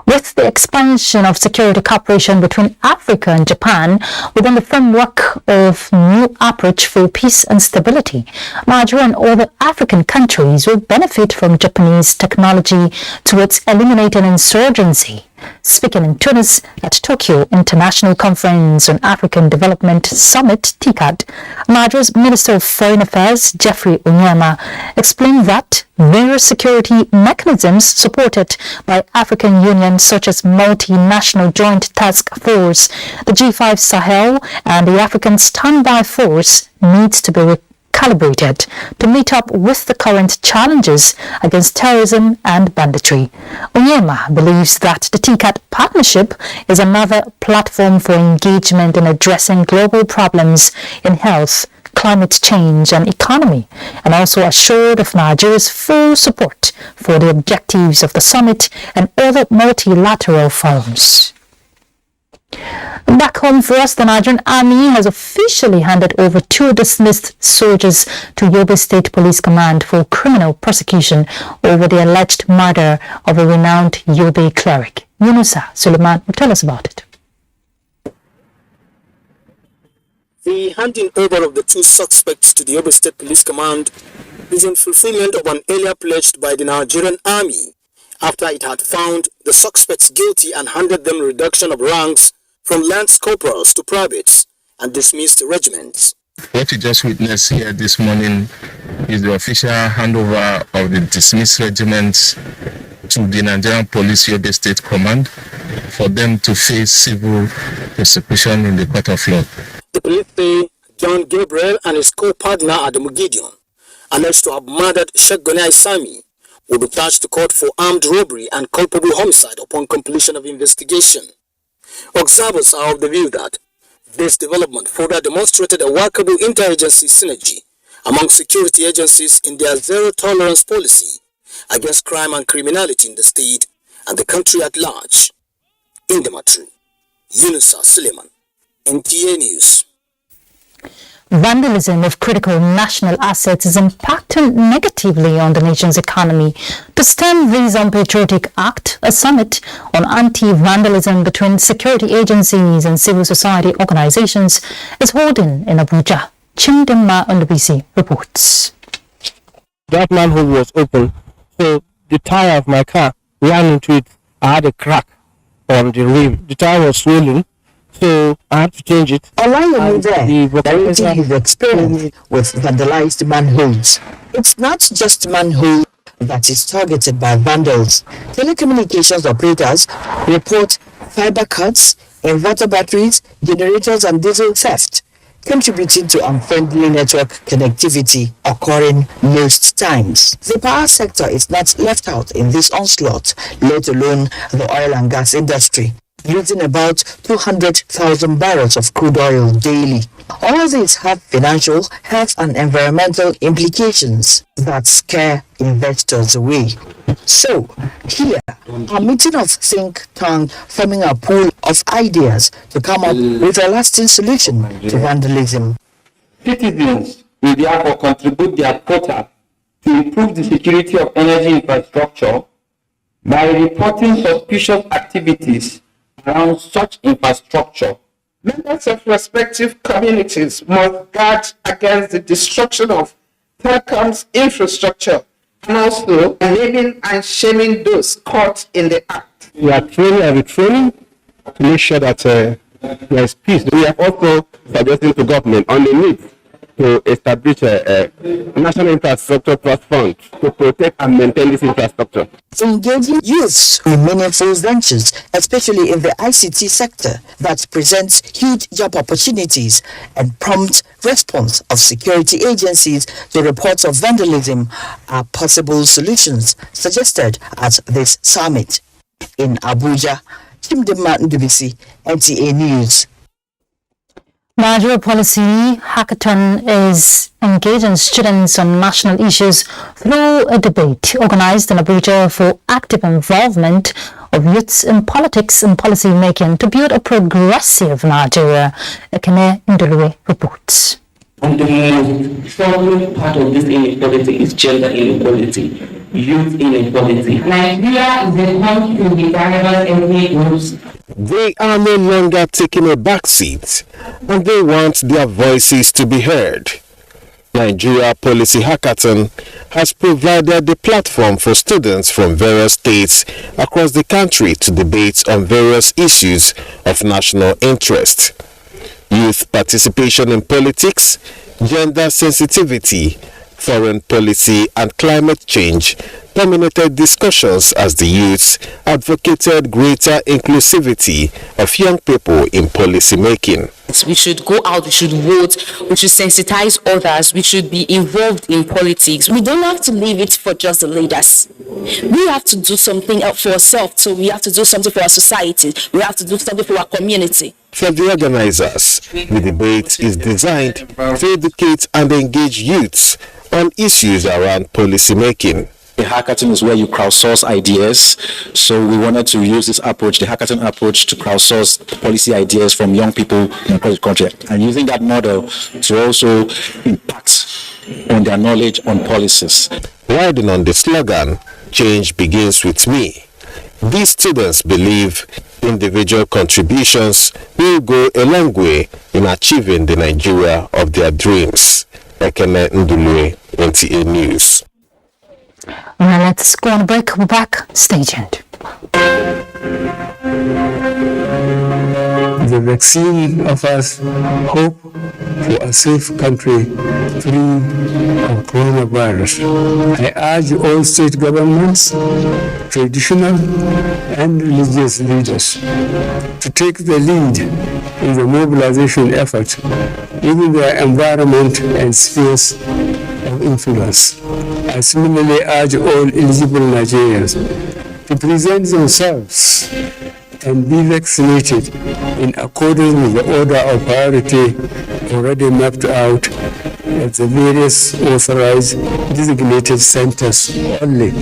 With the expansion of security cooperation between Africa and Japan within the framework of new approach for peace and stability, Nigeria and other African countries will benefit from Japanese technology towards eliminating insurgency. Speaking in Tunis at Tokyo International Conference on African Development Summit, TICAD, Nigeria's Minister of Foreign Affairs, Geoffrey Onyema, explained that various security mechanisms supported by African Union, such as Multinational Joint Task Force, the G5 Sahel, and the African Standby Force, needs to be calibrated to meet up with the current challenges against terrorism and banditry. Onyema believes that the TICAD partnership is another platform for engagement in addressing global problems in health, climate change and economy, and also assured of Nigeria's full support for the objectives of the summit and other multilateral forums. Back home for us, the Nigerian Army has officially handed over 2 dismissed soldiers to Yobe State Police Command for criminal prosecution over the alleged murder of a renowned Yobe cleric. Yunusa Suleiman will tell us about it. The handing over of the 2 suspects to the Yobe State Police Command is in fulfillment of an earlier pledge by the Nigerian Army after it had found the suspects guilty and handed them reduction of ranks from lance corporals to privates and dismissed regiments. What you just witnessed here this morning is the official handover of the dismissed regiments to the Nigerian Police Yobe State Command for them to face civil prosecution in the court of law. The police say John Gabriel and his co-partner Adamu Gideon, alleged to have murdered Sheikh Goni Aisami, will be charged to court for armed robbery and culpable homicide upon completion of investigation. Observers are of the view that this development further demonstrated a workable interagency synergy among security agencies in their zero-tolerance policy against crime and criminality in the state and the country at large. In the matter, Yunusa Suleiman, NTA News. Vandalism of critical national assets is impacting negatively on the nation's economy. To stem this unpatriotic act, a summit on anti-vandalism between security agencies and civil society organizations is holding in Abuja. Chimdemma Ondobisi reports. That manhole was open, so the tire of my car ran into it. I had a crack on the rim. The tire was swollen, so I had to change it. Online there, narrating his experience with vandalized manholes. It's not just manhole that is targeted by vandals. Telecommunications operators report fiber cuts, inverter batteries, generators and diesel theft, contributing to unfriendly network connectivity occurring most times. The power sector is not left out in this onslaught, let alone the oil and gas industry, using about 200,000 barrels of crude oil daily. All these have financial, health and environmental implications that scare investors away. So, here, a meeting of think tank forming a pool of ideas to come up with a lasting solution to vandalism. Citizens will therefore contribute their quota to improve the security of energy infrastructure by reporting suspicious activities around such infrastructure. Members of respective communities must guard against the destruction of telecoms infrastructure and also naming and shaming those caught in the act. We are training and retraining to make sure that there is peace. We have also suggested to government on the need to establish a national infrastructure trust fund to protect and maintain this infrastructure. Engaging youths in meaningful ventures, especially in the ICT sector, that presents huge job opportunities and prompt response of security agencies to reports of vandalism are possible solutions suggested at this summit. In Abuja, Chimdemma Ondobisi, NTA News. Nigeria Policy Hackathon is engaging students on national issues through a debate organized in Abuja for active involvement of youths in politics and policy making to build a progressive Nigeria. Ekene Ndolue reports. And the most troubling part of this inequality is gender inequality, youth inequality. Nigeria is the country with diverse ethnic groups. They are no longer taking a backseat, and they want their voices to be heard. Nigeria Policy Hackathon has provided the platform for students from various states across the country to debate on various issues of national interest. Youth participation in politics, gender sensitivity, foreign policy and climate change dominated discussions as the youths advocated greater inclusivity of young people in policy making. We should go out, we should vote, we should sensitize others, we should be involved in politics. We don't have to leave it for just the leaders. We have to do something for ourselves, so we have to do something for our society, we have to do something for our community. For the organizers, the debate is designed to educate and engage youths on issues around policy making. The hackathon is where you crowdsource ideas. So we wanted to use this approach, the hackathon approach, to crowdsource policy ideas from young people across the country. And using that model to also impact on their knowledge on policies. Riding on the slogan, "Change begins with me," these students believe individual contributions will go a long way in achieving the Nigeria of their dreams. Ekene Ndolue, NTA News. Now let's go on a break. We're back. Stay tuned. The vaccine offers hope for a safe country free of coronavirus. I urge all state governments, traditional and religious leaders to take the lead in the mobilization effort within their environment and spheres of influence. I similarly urge all eligible Nigerians to present themselves and be vaccinated in accordance with the order of priority already mapped out at the various authorized designated centers only.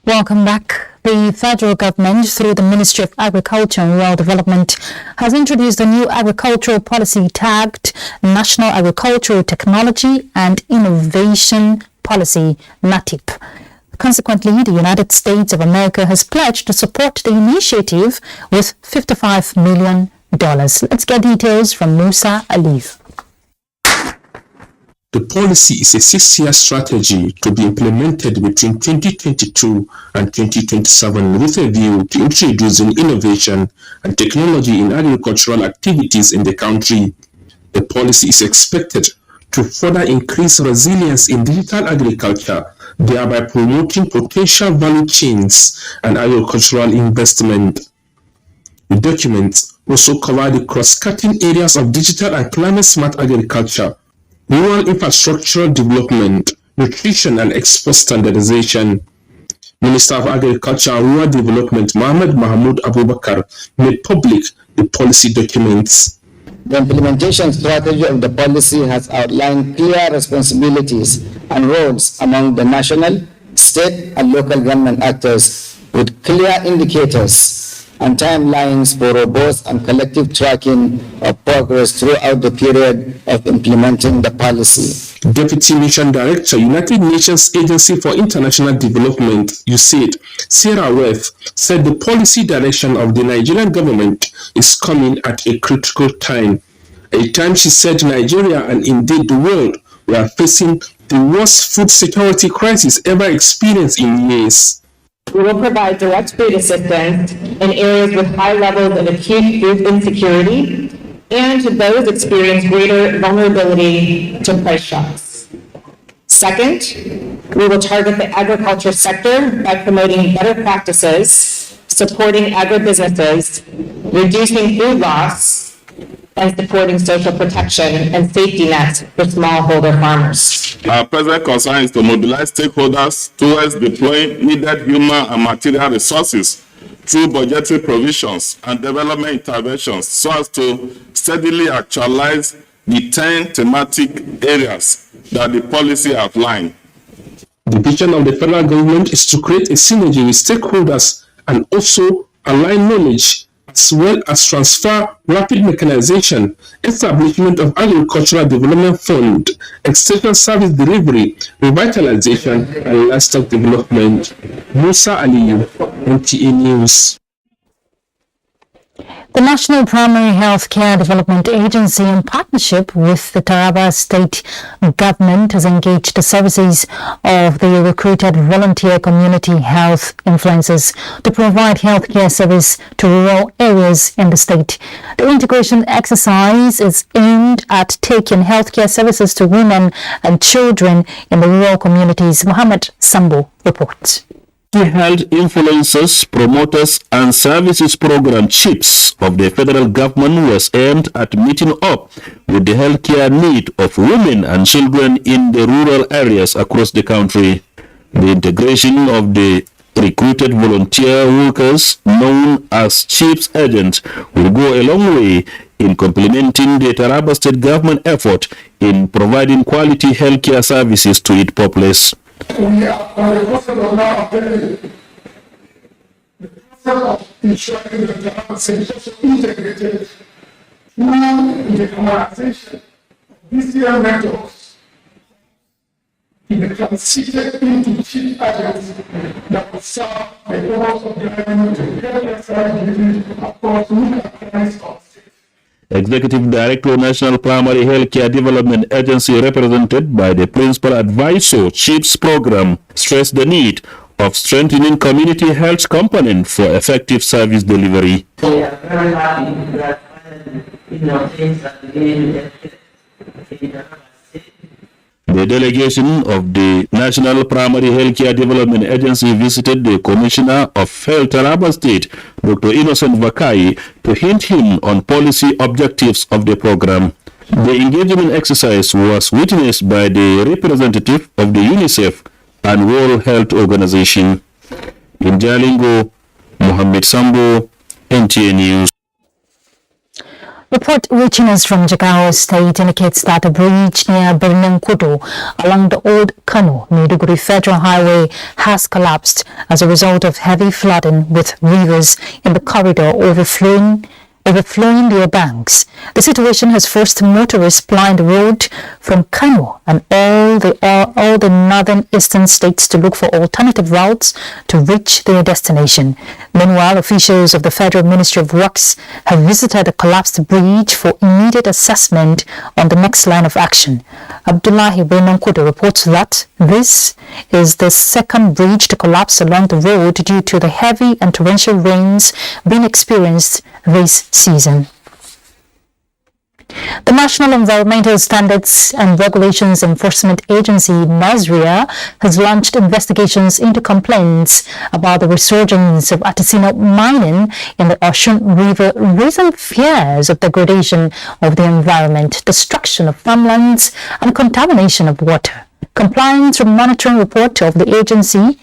Welcome back. The federal government, through the Ministry of Agriculture and Rural Development, has introduced a new agricultural policy tagged National Agricultural Technology and Innovation Policy, NATIP. Consequently, the United States of America has pledged to support the initiative with $55 million. Let's get details from Musa Alif. The policy is a 6-year strategy to be implemented between 2022 and 2027 with a view to introducing innovation and technology in agricultural activities in the country. The policy is expected to further increase resilience in digital agriculture, thereby promoting potential value chains and agricultural investment. The documents also cover the cross-cutting areas of digital and climate-smart agriculture, rural infrastructural development, nutrition and export standardization. Minister of Agriculture and Rural Development Mohammed Mahmoud Abubakar made public the policy documents. The implementation strategy of the policy has outlined clear responsibilities and roles among the national, state, and local government actors with clear indicators and timelines for robust and collective tracking of progress throughout the period of implementing the policy. Deputy Mission Director, United Nations Agency for International Development, USAID, Sarah Worth, said the policy direction of the Nigerian government is coming at a critical time. A time, she said, Nigeria and indeed the world were facing the worst food security crisis ever experienced in years. We will provide direct food assistance in areas with high levels of acute food insecurity and to those experiencing greater vulnerability to price shocks. Second, we will target the agriculture sector by promoting better practices, supporting agribusinesses, reducing food loss, and supporting social protection and safety nets for smallholder farmers. Our present concern is to mobilize stakeholders towards deploying needed human and material resources through budgetary provisions and development interventions so as to steadily actualize the 10 thematic areas that the policy outlined. The vision of the federal government is to create a synergy with stakeholders and also align knowledge, as well as transfer rapid mechanization, establishment of agricultural development fund, extension service delivery, revitalization, and livestock development. Musa Aliyu, NTA News. The National Primary Health Care Development Agency, in partnership with the Taraba State Government, has engaged the services of the recruited volunteer community health influencers to provide healthcare service to rural areas in the state. The integration exercise is aimed at taking healthcare services to women and children in the rural communities. Mohammed Sambo reports. The Health Influencers, Promoters and Services Program CHIPS of the federal government was aimed at meeting up with the healthcare need of women and children in the rural areas across the country. The integration of the recruited volunteer workers known as CHIPS agents will go a long way in complementing the Taraba State government effort in providing quality healthcare services to its populace. We are in the process of now obtaining the process of ensuring that the Taraba is also integrated through the commercialization of BCM networks to be transited into cheap agents that will serve the purpose of driving to healthcare service delivery across rural and urban. Executive Director, National Primary Healthcare Development Agency, represented by the Principal Advisor, CHIPS Program, stressed the need of strengthening community health component for effective service delivery. We are very happy that things are beginning to The delegation of the National Primary Healthcare Development Agency visited the Commissioner of Health Taraba State, Dr. Innocent Vakai, to hint him on policy objectives of the program. The engagement exercise was witnessed by the representative of the UNICEF and World Health Organization. In Jalingo, Mohammed Sambo, NTA News. Report reaching us from Jigawa State indicates that a bridge near Kudu along the old Kano-Maiduguri Federal Highway has collapsed as a result of heavy flooding, with rivers in the corridor overflowing their banks. The situation has forced motorists plying the road from Kano and all the northern eastern states to look for alternative routes to reach their destination. Meanwhile, officials of the Federal Ministry of Works have visited the collapsed bridge for immediate assessment on the next line of action. Abdullahi Benankudu reports that this is the second bridge to collapse along the road due to the heavy and torrential rains being experienced this season. The National Environmental Standards and Regulations Enforcement Agency, NASRIA, has launched investigations into complaints about the resurgence of artisanal mining in the Osun River, raising fears of degradation of the environment, destruction of farmlands, and contamination of water. Compliance from monitoring report of the agency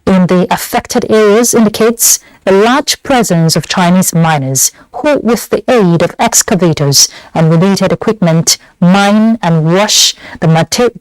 in the affected areas indicates a large presence of Chinese miners who, with the aid of excavators and related equipment, mine and wash the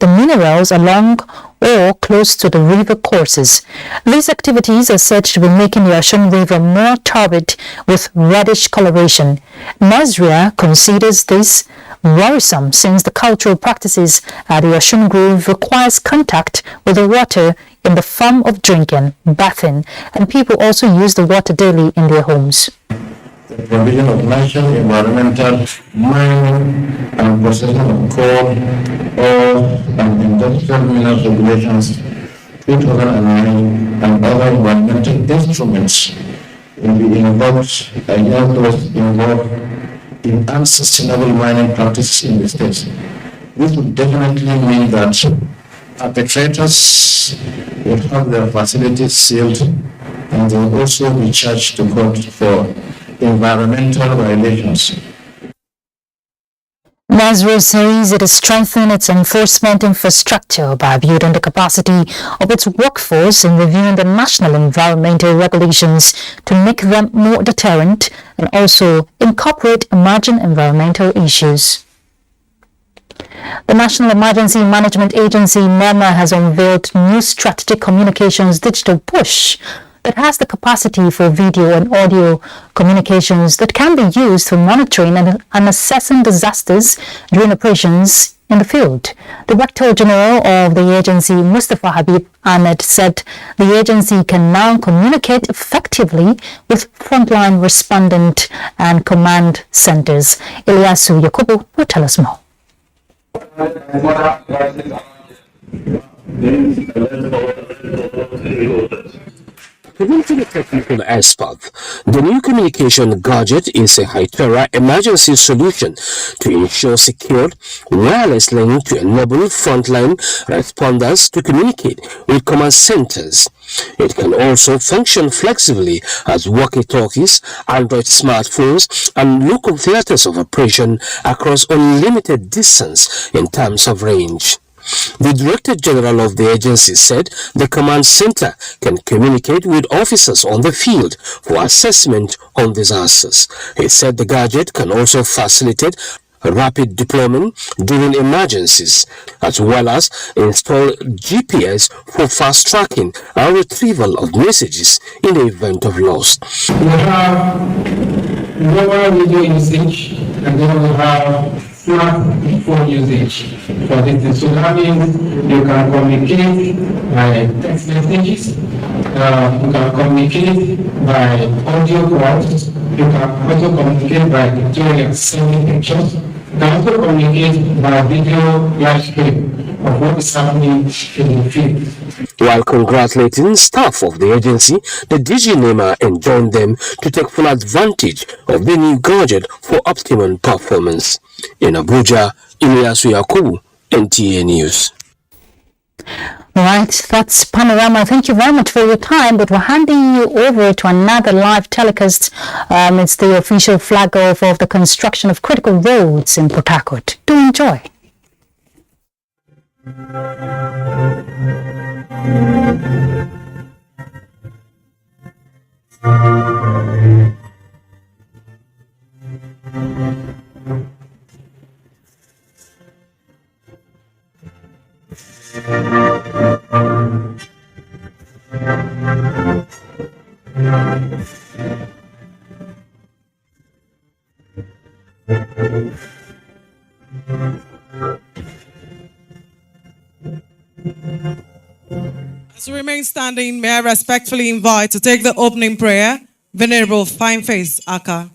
minerals along or close to the river courses. These activities are said to be making the Osun River more turbid with reddish coloration. NASRIA considers this worrisome since the cultural practices at the Osun Grove requires contact with the water in the form of drinking, bathing, and people also use the water daily in their homes. The provision of national environmental, mining, and processing of coal, oil, and industrial minerals regulations 2009 and other environmental instruments will be invoked against those involved in unsustainable mining practices in the state. This would definitely mean that perpetrators will have their facilities sealed and they will also be charged to court for environmental violations. NASRIA says it is strengthening its enforcement infrastructure by building the capacity of its workforce and reviewing the national environmental regulations to make them more deterrent and also incorporate emerging environmental issues. The National Emergency Management Agency, NEMA, has unveiled new strategic communications digital push that has the capacity for video and audio communications that can be used for monitoring and assessing disasters during operations in the field. Director General of the agency, Mustafa Habib Ahmed, said the agency can now communicate effectively with frontline respondent and command centers. Ilyasu Yakubu will tell us more. According to the technical expert, the new communication gadget is a high-terror emergency solution to ensure secured wireless link to enable frontline responders to communicate with command centers. It can also function flexibly as walkie-talkies, Android smartphones, and local theaters of operation across unlimited distance in terms of range. The Director General of the agency said the command center can communicate with officers on the field for assessment on disasters. He said the gadget can also facilitate rapid deployment during emergencies, as well as install GPS for fast tracking and retrieval of messages in the event of loss. We have global video usage, and then we have smartphone usage for this. So that means you can communicate by text messages, you can communicate by audio calls, you can also communicate by pictorial sending pictures, you can also communicate by video live stream of what is happening in the field. While congratulating staff of the agency, the DG NEMA enjoined them to take full advantage of the new gadget for optimum performance. In Abuja, Ilyasu Yakubu, NTA News. Right, that's Panorama. Thank you very much for your time, but we're handing you over to another live telecast. It's the official flag off of the construction of critical roads in Port Harcourt. Do enjoy. As we remain standing, may I respectfully invite to take the opening prayer, Venerable Fine Face Aka.